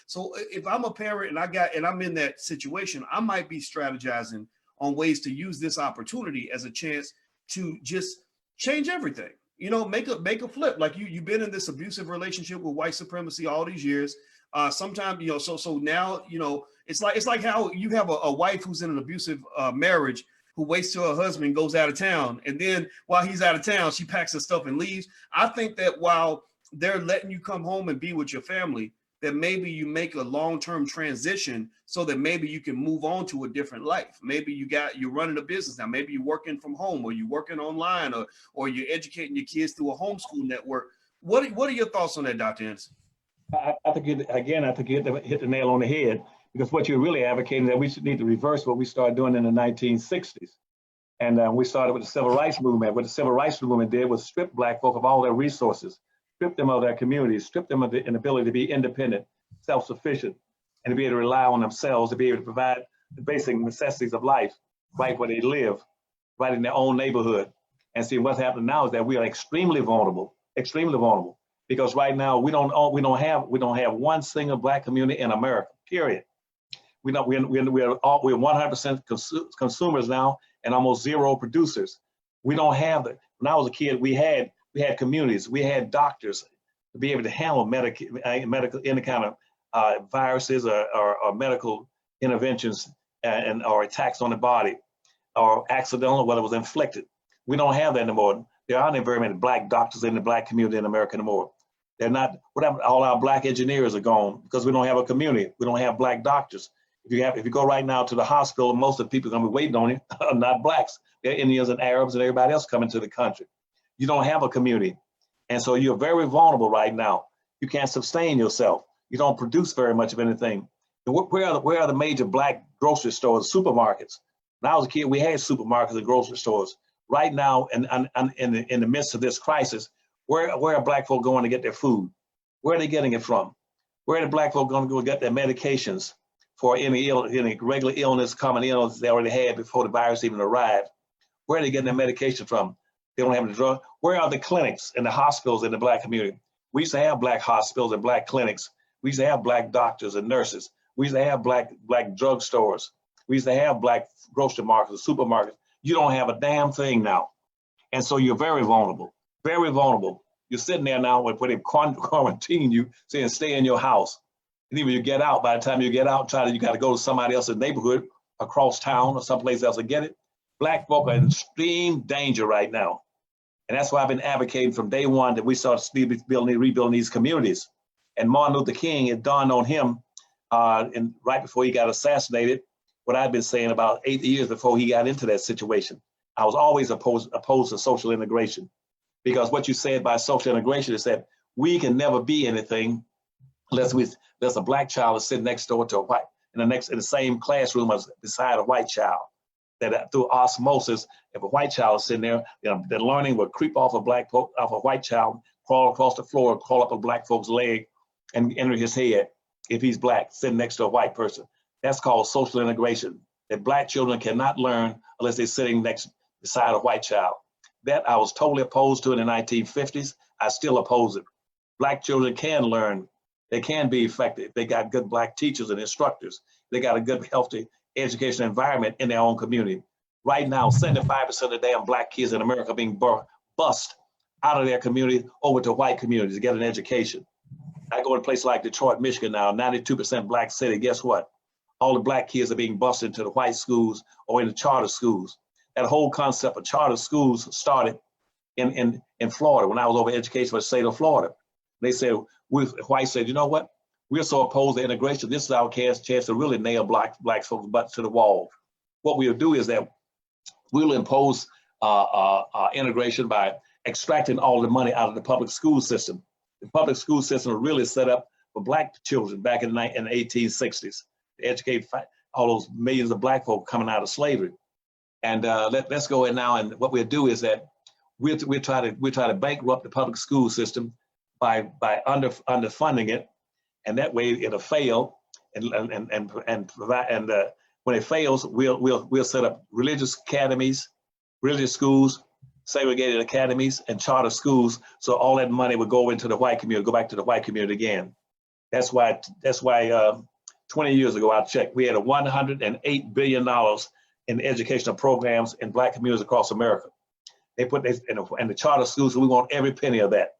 if I'm a parent and I'm in that situation, I might be strategizing on ways to use this opportunity as a chance to just change everything. You know, make a flip. Like you've been in this abusive relationship with white supremacy all these years. Sometimes, you know, so now, you know, it's like how you have a wife who's in an abusive marriage who waits till her husband goes out of town. And then while he's out of town, she packs her stuff and leaves. I think that while they're letting you come home and be with your family, that maybe you make a long-term transition so that maybe you can move on to a different life. Maybe you're running a business now. Maybe you're working from home, or you're working online, or you're educating your kids through a homeschool network. What are your thoughts on that, Dr. Anderson? I think you hit the nail on the head, because what you're really advocating is that we should need to reverse what we started doing in the 1960s. And we started with the civil rights movement. What the civil rights movement did was strip Black folk of all their resources, strip them of their communities, strip them of the inability to be independent, self-sufficient, and to be able to rely on themselves, to be able to provide the basic necessities of life, right where they live, right in their own neighborhood. And see, what's happening now is that we are extremely vulnerable, because right now we don't have one single Black community in America, period. We're 100% consumers now and almost zero producers. We don't have that. When I was a kid, we had communities, we had doctors to be able to handle medical any kind of viruses or medical interventions or attacks on the body, or accidental, whether it was inflicted. We don't have that anymore. There aren't very many Black doctors in the Black community in America anymore. They're not. All our Black engineers are gone because we don't have a community. We don't have Black doctors. If you go right now to the hospital, most of the people are going to be waiting on you are not Blacks. They're Indians and Arabs and everybody else coming to the country. You don't have a community. And so you're very vulnerable right now. You can't sustain yourself. You don't produce very much of anything. And where are the major Black grocery stores, supermarkets? When I was a kid, we had supermarkets and grocery stores. Right now, in the midst of this crisis, where are Black folk going to get their food? Where are they getting it from? Where are the Black folk going to go get their medications for any regular illness, common illness they already had before the virus even arrived? Where are they getting their medication from? They don't have the drug. Where are the clinics and the hospitals in the Black community? We used to have Black hospitals and Black clinics. We used to have Black doctors and nurses. We used to have Black drug stores. We used to have Black grocery markets, supermarkets. You don't have a damn thing now. And so you're very vulnerable, very vulnerable. You're sitting there now when they quarantine you, saying stay in your house. And even you get out, by the time you get out, you got to go to somebody else's neighborhood across town or someplace else to get it. Black folk are in extreme danger right now. And that's why I've been advocating from day one that we start rebuilding these communities. And Martin Luther King, it dawned on him and right before he got assassinated, what I've been saying about 8 years before he got into that situation. I was always opposed to social integration, because what you said by social integration is that we can never be anything unless there's a black child that's sitting next door to a white, in the same classroom as beside a white child. That through osmosis, if a white child is sitting there, the learning will creep off a white child, crawl across the floor, crawl up a black folk's leg, and enter his head if he's black, sitting next to a white person. That's called social integration. That black children cannot learn unless they're sitting beside a white child. That I was totally opposed to in the 1950s. I still oppose it. Black children can learn. They can be effective. They got good black teachers and instructors. They got a good, healthy education environment in their own community. Right now, 75% of the damn black kids in America are being bussed out of their community over to white communities to get an education. I go to a place like Detroit, Michigan now, 92% black city. Guess what? All the black kids are being bused into the white schools or in the charter schools. That whole concept of charter schools started in Florida when I was over education for the state of Florida. They said, whites said, you know what? We're so opposed to integration. This is our chance to really nail black folks' butts to the wall. What we'll do is that we'll impose integration by extracting all the money out of the public school system. The public school system was really set up for black children back in the 1860s to educate all those millions of black folk coming out of slavery. And let's go in now, and what we'll do is that we'll try to bankrupt the public school system by underfunding it, and that way it'll fail. And when it fails, we'll set up religious academies, religious schools, segregated academies, and charter schools. So all that money would go into the white community, go back to the white community again. That's why 20 years ago I checked, we had $108 billion in educational programs in black communities across America. They put this in the charter schools, so we want every penny of that.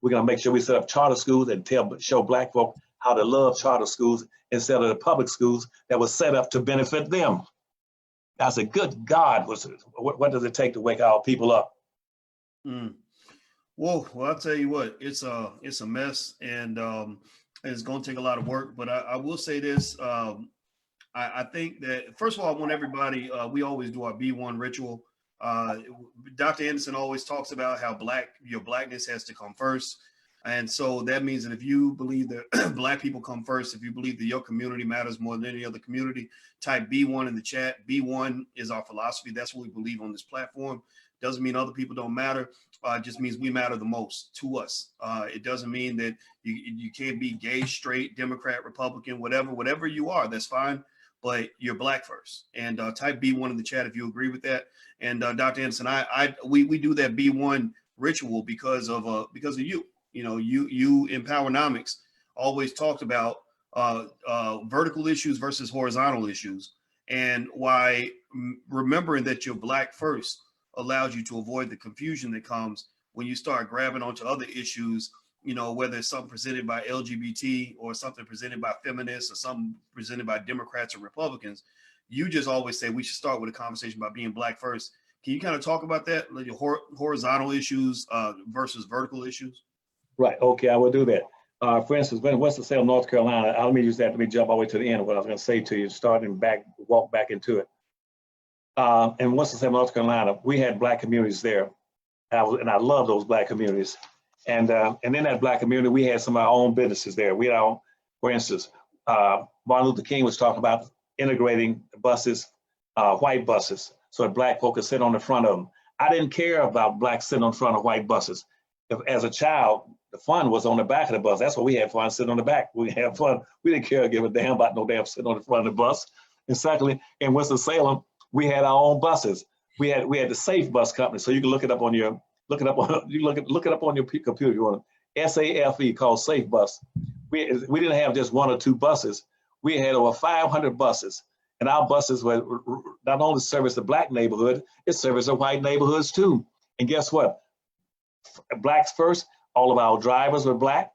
We're gonna make sure we set up charter schools and show black folk how to love charter schools instead of the public schools that was set up to benefit them. I said, good God, what does it take to wake our people up? Well, I'll tell you what, it's a mess, and it's going to take a lot of work. But I will say this, I think that, first of all, I want everybody, we always do our B1 ritual. Dr. Anderson always talks about how your blackness has to come first. And so that means that if you believe that black people come first, if you believe that your community matters more than any other community, type B1 in the chat. B1 is our philosophy. That's what we believe on this platform. Doesn't mean other people don't matter. It just means we matter the most to us. It doesn't mean that you can't be gay, straight, Democrat, Republican, whatever you are, that's fine. But you're black first. And type B1 in the chat if you agree with that. And Dr. Anderson, we do that B1 ritual because of you. You know, you in Powernomics always talked about vertical issues versus horizontal issues, and why remembering that you're black first allows you to avoid the confusion that comes when you start grabbing onto other issues, you know, whether it's something presented by LGBT or something presented by feminists or something presented by Democrats or Republicans. You just always say we should start with a conversation about being black first. Can you kind of talk about that, like your horizontal issues versus vertical issues? Right. Okay, I will do that. For instance, when Winston-Salem, North Carolina, let me use that. Let me jump all the way to the end of what I was going to say to you, walk back into it. In Winston-Salem, North Carolina, we had black communities there, and I love those black communities. And in that black community, we had some of our own businesses there. We had our own, for instance, Martin Luther King was talking about integrating buses, white buses, so that black folk could sit on the front of them. I didn't care about blacks sitting on the front of white buses. As a child, the fun was on the back of the bus. That's what we had fun, sitting on the back. We had fun. We didn't care, give a damn about no damn sitting on the front of the bus. And secondly, in Winston-Salem, we had our own buses. We had the Safe Bus Company. So you can look it up on your computer. You want SAFE, called Safe Bus. We didn't have just one or two buses. We had over 500 buses, and our buses were not only service the black neighborhood, it serviced the white neighborhoods too. And guess what? Blacks first. All of our drivers were black.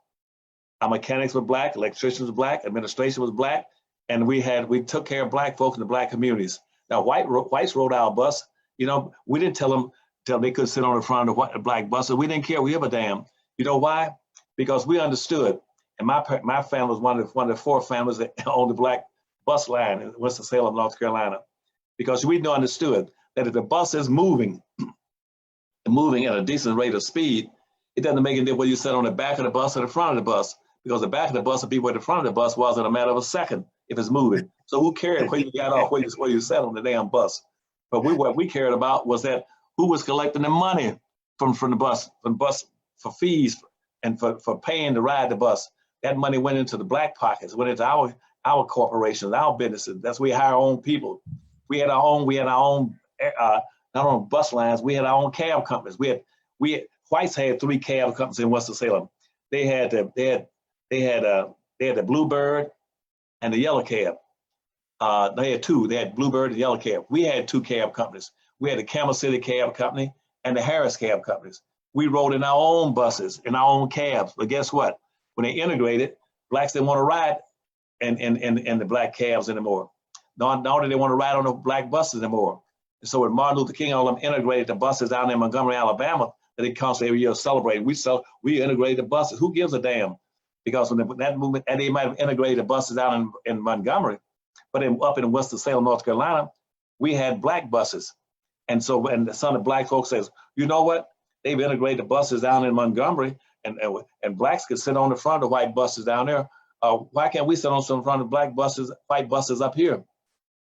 Our mechanics were black. Electricians were black. Administration was black. And we took care of black folks in the black communities. Now, whites rode our bus. You know, we didn't tell them they could sit on the front of the black buses. We didn't care. We give a damn. You know why? Because we understood And my family was one of the 4 families that owned the black bus line in Winston-Salem, North Carolina, because we understood that if the bus is moving at a decent rate of speed, it doesn't make any difference whether you sit on the back of the bus or the front of the bus, because the back of the bus will be where the front of the bus was in a matter of a second if it's moving. So who cared where you got off, where you sat on the damn bus? But what we cared about was that who was collecting the money from the bus for fees and for paying to ride the bus. That money went into the black pockets, went into our corporations, our businesses. That's where we hire our own people. We had our own not on bus lines. We had our own cab companies. Whites had 3 cab companies in Winston-Salem. They had the Bluebird and the Yellow Cab. They had 2. They had Bluebird and Yellow Cab. We had 2 cab companies. We had the Camel City Cab Company and the Harris Cab Companies. We rode in our own buses, in our own cabs. But guess what? When they integrated, blacks didn't want to ride in the black cabs anymore. Nor did they want to ride on the black buses anymore. And so when Martin Luther King all them integrated the buses down in Montgomery, Alabama, that they constantly every year celebrate, we integrated the buses. Who gives a damn? Because when that movement, and they might have integrated the buses out in Montgomery, but up in Winston-Salem, North Carolina, we had black buses. And so, and some of the black folks says, you know what? They've integrated the buses down in Montgomery, and blacks could sit on the front of white buses down there. Why can't we sit on some front of black buses, white buses up here?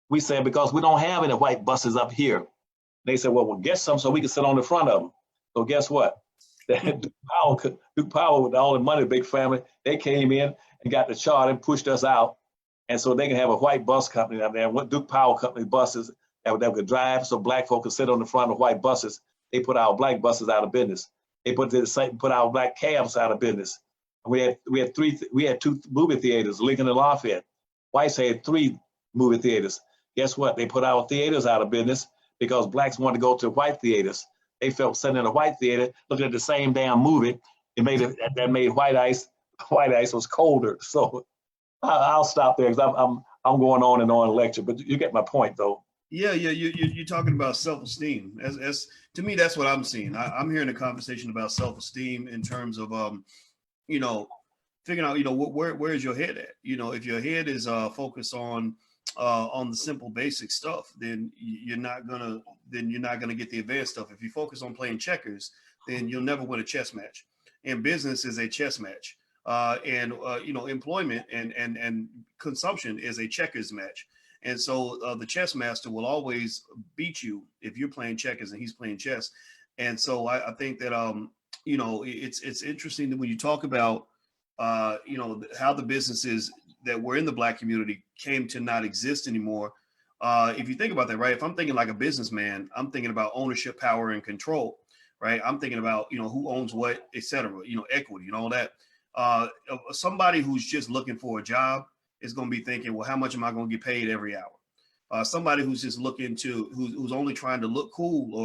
We said, because we don't have any white buses up here. They said, well, we'll get some so we can sit on the front of them. So guess what? Duke Powell, with all the money, big family, they came in and got the chart and pushed us out. And so they can have a white bus company out there. What Duke Powell company buses that could drive so black folk could sit on the front of white buses. They put our black buses out of business. They put our black cabs out of business. We had 2 movie theaters, Lincoln and Lafayette. Whites had 3 movie theaters. Guess what? They put our theaters out of business because blacks wanted to go to white theaters. They felt sitting in a white theater looking at the same damn movie. That made white ice was colder. So I'll stop there because I'm going on and on lecture, but you get my point though. Yeah. You're talking about self-esteem. As to me, that's what I'm seeing. I'm hearing a conversation about self-esteem in terms of figuring out where is your head at. If your head is focused on the simple basic stuff, then you're not gonna get the advanced stuff. If you focus on playing checkers, then you'll never win a chess match. And business is a chess match. Employment and consumption is a checkers match. And so the chess master will always beat you if you're playing checkers and he's playing chess. And so I think that it's interesting that when you talk about how the businesses that were in the black community came to not exist anymore. If you think about that, right? If I'm thinking like a businessman, I'm thinking about ownership, power, and control, right? I'm thinking about, who owns what, et cetera, equity and all that. Somebody who's just looking for a job is going to be thinking, well, how much am I going to get paid every hour? Somebody who's just looking who's only trying to look cool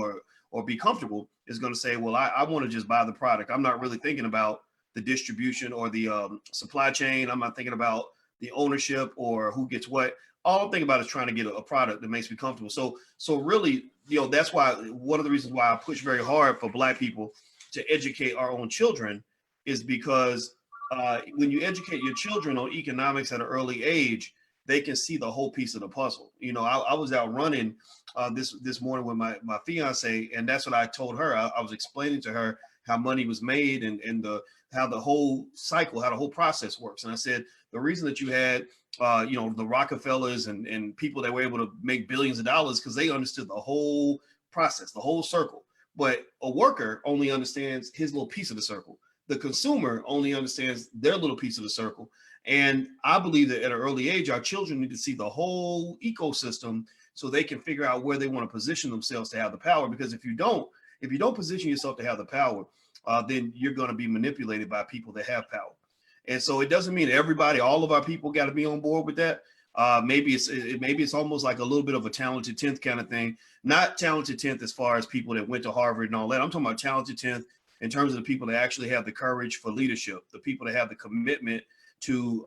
or be comfortable is going to say, well, I want to just buy the product. I'm not really thinking about the distribution or the supply chain. I'm not thinking about the ownership or who gets what. All I'm thinking about is trying to get a product that makes me comfortable. So really, that's why one of the reasons why I push very hard for black people to educate our own children is because when you educate your children on economics at an early age, they can see the whole piece of the puzzle. I was out running this morning with my fiance, and that's what I told her. I was explaining to her how money was made and how the whole cycle, how the whole process works. And I said, the reason that you had, the Rockefellers and people that were able to make billions of dollars because they understood the whole process, the whole circle. But a worker only understands his little piece of the circle. The consumer only understands their little piece of the circle. And I believe that at an early age, our children need to see the whole ecosystem so they can figure out where they want to position themselves to have the power. Because if you don't position yourself to have the power, then you're going to be manipulated by people that have power. And so it doesn't mean all of our people got to be on board with that. Maybe it's almost like a little bit of a talented 10th kind of thing. Not talented 10th as far as people that went to Harvard and all that. I'm talking about talented 10th in terms of the people that actually have the courage for leadership, the people that have the commitment to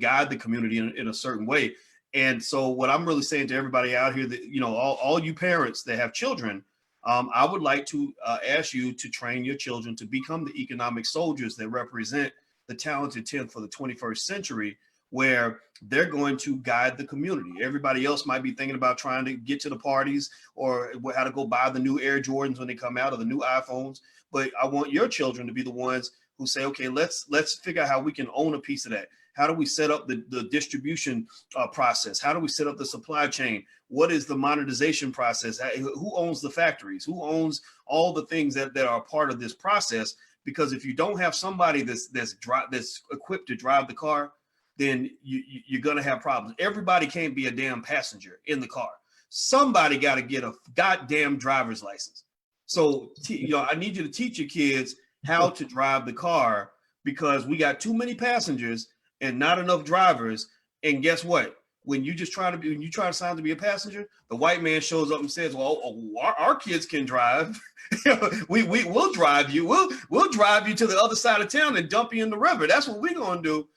guide the community in a certain way. And so what I'm really saying to everybody out here that, all you parents that have children, I would like to ask you to train your children to become the economic soldiers that represent the talented 10th for the 21st century, where they're going to guide the community. Everybody else might be thinking about trying to get to the parties or how to go buy the new Air Jordans when they come out or the new iPhones. But I want your children to be the ones who say, okay, let's figure out how we can own a piece of that. How do we set up the distribution process? How do we set up the supply chain? What is the monetization process? Who owns the factories? Who owns all the things that are a part of this process? Because if you don't have somebody that's equipped to drive the car, then you're going to have problems. Everybody can't be a damn passenger in the car. Somebody got to get a goddamn driver's license. So, I need you to teach your kids how to drive the car, because we got too many passengers and not enough drivers. And guess what? When you try to sign to be a passenger, the white man shows up and says, well, our kids can drive. We'll drive you. We'll drive you to the other side of town and dump you in the river. That's what we're going to do.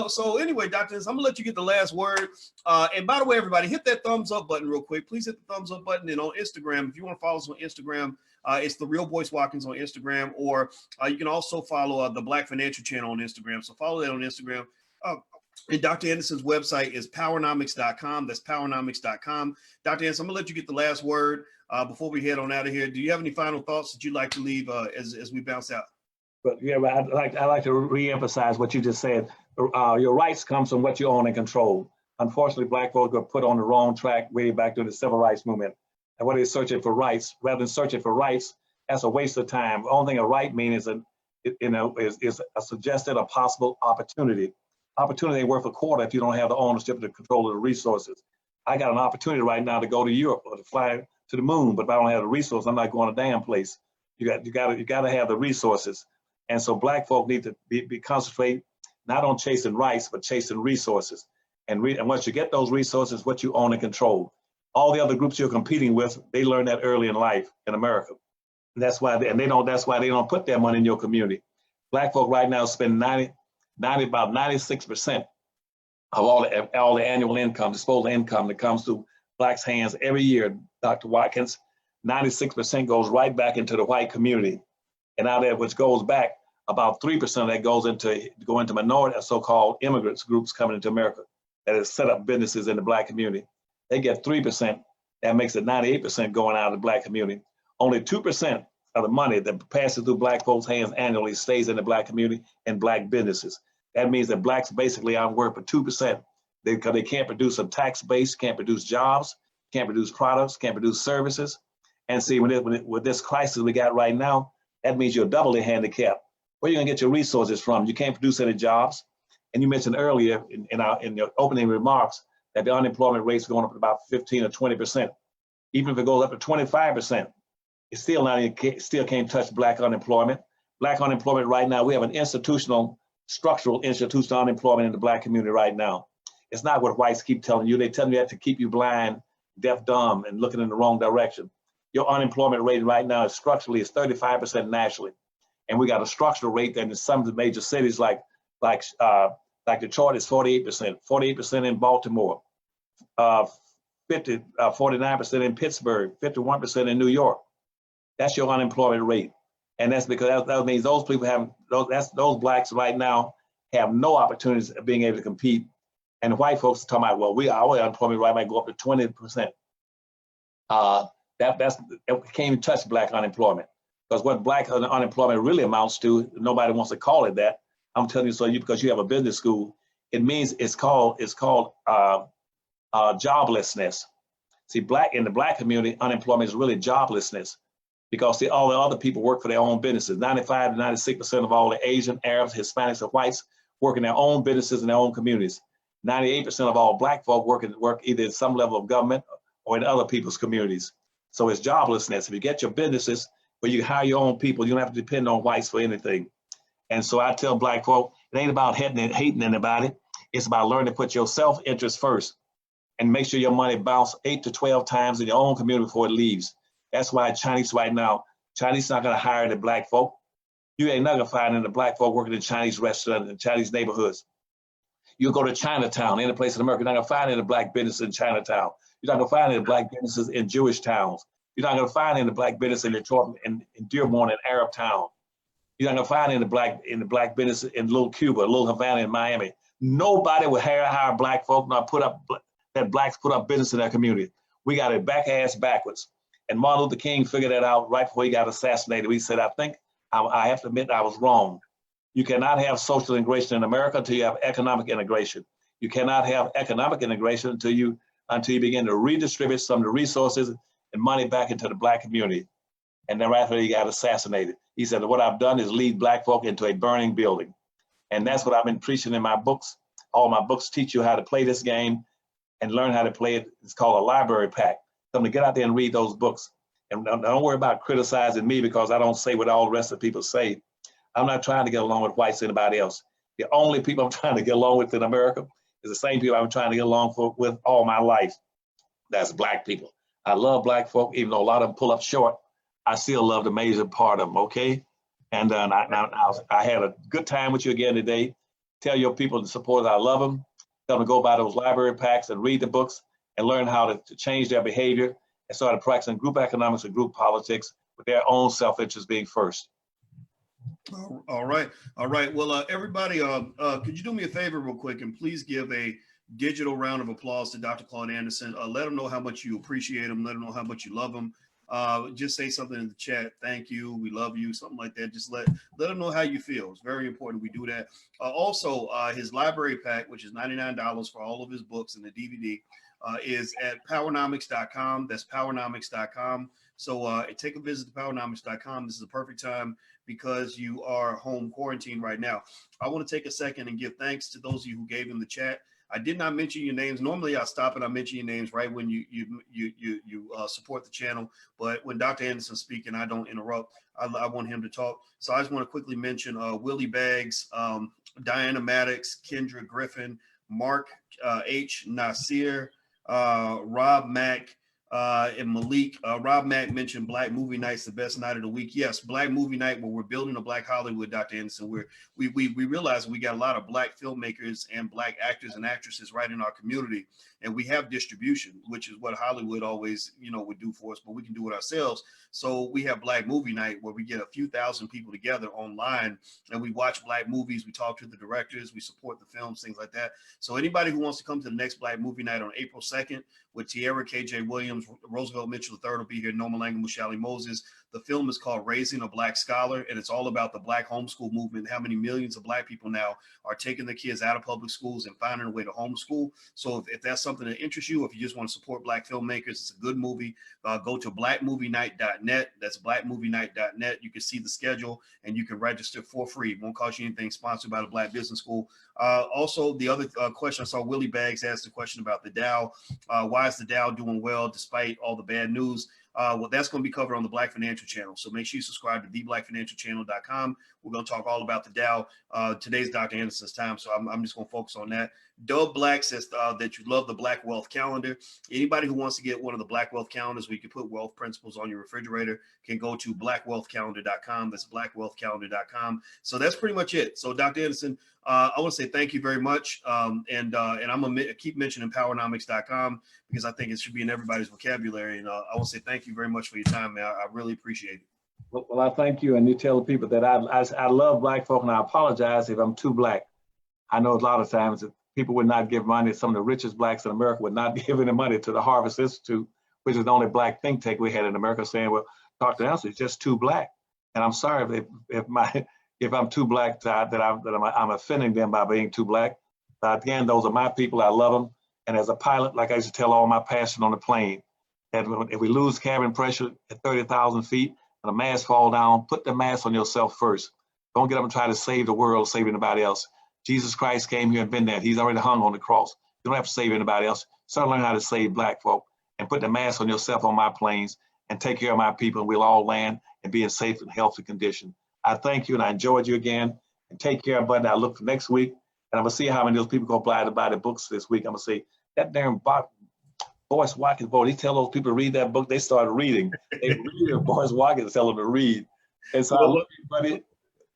So anyway, Dr. Anderson, I'm gonna let you get the last word. And by the way, everybody, hit that thumbs up button real quick. Please hit the thumbs up button. And on Instagram, if you want to follow us on Instagram, it's the real Boyce Watkins on Instagram, or you can also follow the Black Financial Channel on Instagram. So follow that on Instagram. And Dr. Anderson's website is powernomics.com. That's powernomics.com. Dr. Anderson, I'm gonna let you get the last word before we head on out of here. Do you have any final thoughts that you'd like to leave as we bounce out? But yeah, I'd like to reemphasize what you just said. Your rights comes from what you own and control. Unfortunately, Black folks were put on the wrong track way back during the Civil Rights Movement. And when they're searching for rights, rather than searching for rights, that's a waste of time. The only thing a right means is a suggested, a possible opportunity. Opportunity ain't worth a quarter if you don't have the ownership and the control of the resources. I got an opportunity right now to go to Europe or to fly to the moon, but if I don't have the resources, I'm not going a damn place. You got to have the resources. And so Black folk need to be concentrate not on chasing rights, but chasing resources. And once you get those resources, what you own and control. All the other groups you're competing with, they learn that early in life in America. And that's why they don't put their money in your community. Black folk right now spend about 96% of all the annual income, disposable income that comes through Blacks' hands every year, Dr. Watkins. 96% goes right back into the white community. And out there, which goes back, about 3% of that go into minority, so-called immigrants groups coming into America that have set up businesses in the Black community. They get 3%. That makes it 98% going out of the Black community. Only 2% of the money that passes through Black folks' hands annually stays in the Black community and Black businesses. That means that Blacks basically aren't worth for 2% because they can't produce a tax base, can't produce jobs, can't produce products, can't produce services. And see, with this crisis we got right now, that means you're doubly handicapped. Where are you gonna get your resources from? You can't produce any jobs. And you mentioned earlier in your opening remarks that the unemployment rate's going up to about 15 or 20%. Even if it goes up to 25%, it's still can't touch Black unemployment. Black unemployment right now, we have an structural institutional unemployment in the Black community right now. It's not what whites keep telling you. They tell you that to keep you blind, deaf, dumb, and looking in the wrong direction. Your unemployment rate right now is structurally 35% nationally. And we got a structural rate that in some of the major cities like Detroit is 48%, 48% in Baltimore, 49% in Pittsburgh, 51% in New York. That's your unemployment rate. And that's because that means those people those Blacks right now have no opportunities of being able to compete. And the white folks are talking about, well, our unemployment rate might go up to 20%. That can't even touch Black unemployment, because what Black unemployment really amounts to, nobody wants to call it that. I'm telling you, because you have a business school, it means it's called joblessness. See, in the Black community, unemployment is really joblessness, because all the other people work for their own businesses. 95 to 96% of all the Asian, Arabs, Hispanics, and whites work in their own businesses in their own communities. 98% of all Black folk work either in some level of government or in other people's communities. So it's joblessness. If you get your businesses where you hire your own people, you don't have to depend on whites for anything. And so I tell Black folk, it ain't about hating anybody. It's about learning to put your self-interest first and make sure your money bounces 8 to 12 times in your own community before it leaves. That's why Chinese right now, Chinese not gonna hire the Black folk. You ain't not gonna find any Black folk working in Chinese restaurants and Chinese neighborhoods. You go to Chinatown, any place in America, you're not gonna find any Black business in Chinatown. You're not gonna find any Black businesses in Jewish towns. You're not gonna find any Black business in Detroit, in Dearborn, and Arab town. You're not gonna find it in the black business in little Cuba, little Havana, in Miami. Nobody would hire black folk, not that blacks put up business in their community. We got it backwards. And Martin Luther King figured that out right before he got assassinated. He said, I have to admit I was wrong. You cannot have social integration in America until you have economic integration. You cannot have economic integration until you begin to redistribute some of the resources and money back into the black community. And then right after he got assassinated, he said, what I've done is lead black folk into a burning building. And that's what I've been preaching in my books. All my books teach you how to play this game and learn how to play it. It's called a library pack. So I'm gonna get out there and read those books. And don't worry about criticizing me because I don't say what all the rest of the people say. I'm not trying to get along with whites or anybody else. The only people I'm trying to get along with in America is the same people I'm trying to get along with all my life. That's black people. I love black folk, even though a lot of them pull up short. I still love the major part of them, okay? And I had a good time with you again today. Tell your people and supporters I love them. Tell them to go buy those library packs and read the books and learn how to change their behavior and start practicing group economics and group politics with their own self-interest being first. All right. Well, everybody, could you do me a favor real quick and please give a digital round of applause to Dr. Claud Anderson. Let him know how much you appreciate him. Let him know how much you love him. Just say something in the chat. Thank you. We love you. Something like that. Just let him know how you feel. It's very important we do that. Also, his library pack, which is $99 for all of his books and the DVD, is at powernomics.com. That's powernomics.com. So take a visit to powernomics.com. This is the perfect time because you are home quarantined right now. I want to take a second and give thanks to those of you who gave in the chat. I did not mention your names. Normally I stop and I mention your names right when you support the channel. But when Dr. Anderson's speaking, I don't interrupt. I want him to talk. So I just want to quickly mention Willie Baggs, Diana Maddox, Kendra Griffin, Mark H. Nasir, Rob Mack, and Malik. Rob Mack mentioned Black Movie Night's the best night of the week. Yes, Black Movie Night, where we're building a Black Hollywood, Dr. Anderson. We realize we got a lot of Black filmmakers and Black actors and actresses right in our community, and we have distribution, which is what Hollywood always, would do for us, but we can do it ourselves. So we have Black Movie Night, where we get a few thousand people together online, and we watch Black movies. We talk to the directors, we support the films, things like that. So anybody who wants to come to the next Black Movie Night on April 2nd with Tierra KJ Williams, Roosevelt Mitchell III will be here, Noma Langan, Mushali Moses. The film is called Raising a Black Scholar, and it's all about the Black homeschool movement, how many millions of Black people now are taking their kids out of public schools and finding a way to homeschool. So if that's something that interests you, if you just want to support Black filmmakers, it's a good movie. Go to blackmovienight.net. That's blackmovienight.net. You can see the schedule and you can register for free. It won't cost you anything, sponsored by the Black Business School. Also, the other question, I saw Willie Baggs asked a question about the Dow. Why is the Dow doing well despite all the bad news? Well, that's going to be covered on the Black Financial Channel. So make sure you subscribe to theblackfinancialchannel.com. We're going to talk all about the Dow. Today's Dr. Anderson's time, so I'm just going to focus on that. Dub Black says that you love the Black Wealth Calendar. Anybody who wants to get one of the Black Wealth Calendars where you can put wealth principles on your refrigerator can go to blackwealthcalendar.com. That's blackwealthcalendar.com. So that's pretty much it. So Dr. Anderson, I want to say thank you very much. And I'm going to keep mentioning powernomics.com because I think it should be in everybody's vocabulary. And I want to say thank you very much for your time, man. I really appreciate it. Well, I thank you. And you tell the people that I love Black folk, and I apologize if I'm too Black. I know a lot of times that people would not give money. Some of the richest Blacks in America would not give any money to the Harvest Institute, which is the only Black think tank we had in America, saying, well, Dr. Anderson is just too Black. And I'm sorry if I'm too Black, that I'm offending them by being too Black. But again, those are my people. I love them. And as a pilot, like I used to tell all my passengers on the plane, that if we lose cabin pressure at 30,000 feet and the mask fall down, put the mask on yourself first. Don't get up and try to save the world, save anybody else. Jesus Christ came here and been there. He's already hung on the cross. You don't have to save anybody else. Start learning how to save Black folk and put the mask on yourself on my planes and take care of my people, and we'll all land and be in safe and healthy condition. I thank you, and I enjoyed you again. And take care, buddy. I look for next week, and I'm gonna see how many of those people go to buy the books this week. I'm gonna say that damn Boyce Watkins boy. He tell those people to read that book. They started reading. They read Boyce Watkins tell them to read. And so I love you, buddy.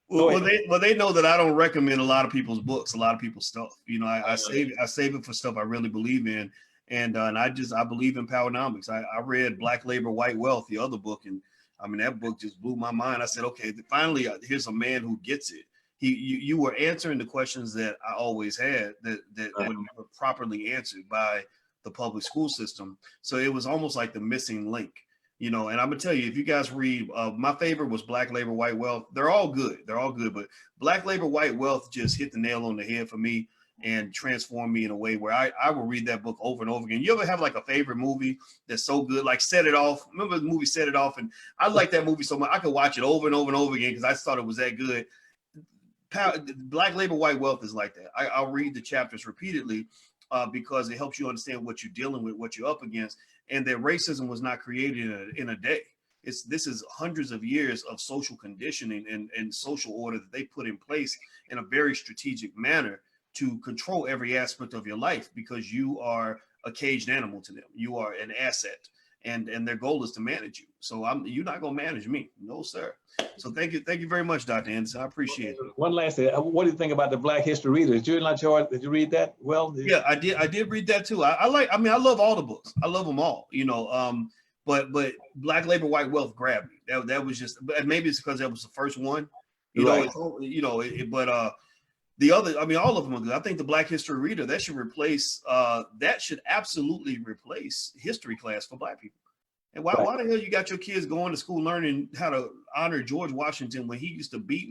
Well, they know that I don't recommend a lot of people's books, a lot of people's stuff. I save it for stuff I really believe in, and I believe in Powernomics. I read Black Labor, White Wealth, the other book, and I mean, that book just blew my mind. I said, okay, finally, here's a man who gets it. You were answering the questions that I always had that were never properly answered by the public school system. So it was almost like the missing link, you know. And I'm gonna tell you, if you guys read, my favorite was Black Labor, White Wealth. They're all good, but Black Labor, White Wealth just hit the nail on the head for me and transformed me in a way where I will read that book over and over again. You ever have like a favorite movie that's so good, like Set It Off? Remember the movie Set It Off? And I like that movie so much I could watch it over and over and over again because I thought it was that good. Black Labor, White Wealth is like that. I'll read the chapters repeatedly because it helps you understand what you're dealing with, what you're up against, and that racism was not created in a day. This is hundreds of years of social conditioning and social order that they put in place in a very strategic manner to control every aspect of your life, because you are a caged animal to them. You are an asset, and their goal is to manage you. So you're not going to manage me. No, sir. So thank you very much, Dr. Anderson. I appreciate it. One last thing. What do you think about the Black History Reader? Did you read that? Well, yeah, I did read that too. I love all the books. I love them all, you know. But Black Labor, White Wealth grabbed me. That was just, maybe it's because that was the first one, right. But the other, all of them are good. I think the Black History Reader, that should absolutely replace history class for Black people. And why the hell you got your kids going to school learning how to honor George Washington when he used to beat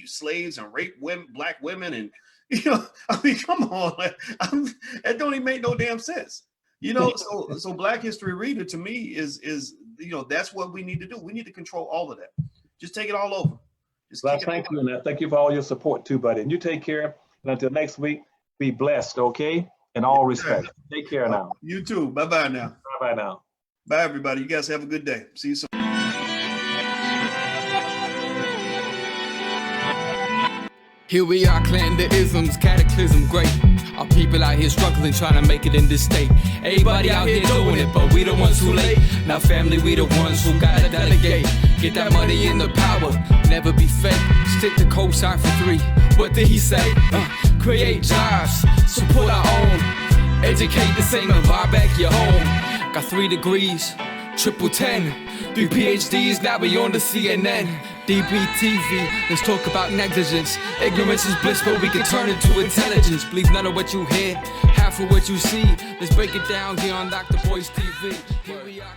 slaves and rape Black women? And, come on, that don't even make no damn sense. So Black History Reader to me is that's what we need to do. We need to control all of that. Just take it all over. Well, thank you, and thank you for all your support too, buddy. And you take care. And until next week, be blessed, okay? In all respects. Take care now. You too. Bye-bye now. Bye-bye now. Bye, everybody. You guys have a good day. See you soon. Here we are, clan the isms, cataclysm great. Our people out here struggling, trying to make it in this state. Everybody out here doing it, but we the ones who late. Now family, we the ones who gotta delegate. Get that money in the power, never be fake. Stick to cosign for 3. What did he say? Create jobs, support our own. Educate the same and buy back your home. Got 3 degrees, triple 10. 3 PhDs, now we on the CNN. DBTV, let's talk about negligence. Ignorance is bliss, but we can turn it to intelligence. Believe none of what you hear, half of what you see. Let's break it down here on Dr. Boyce TV. Here we are.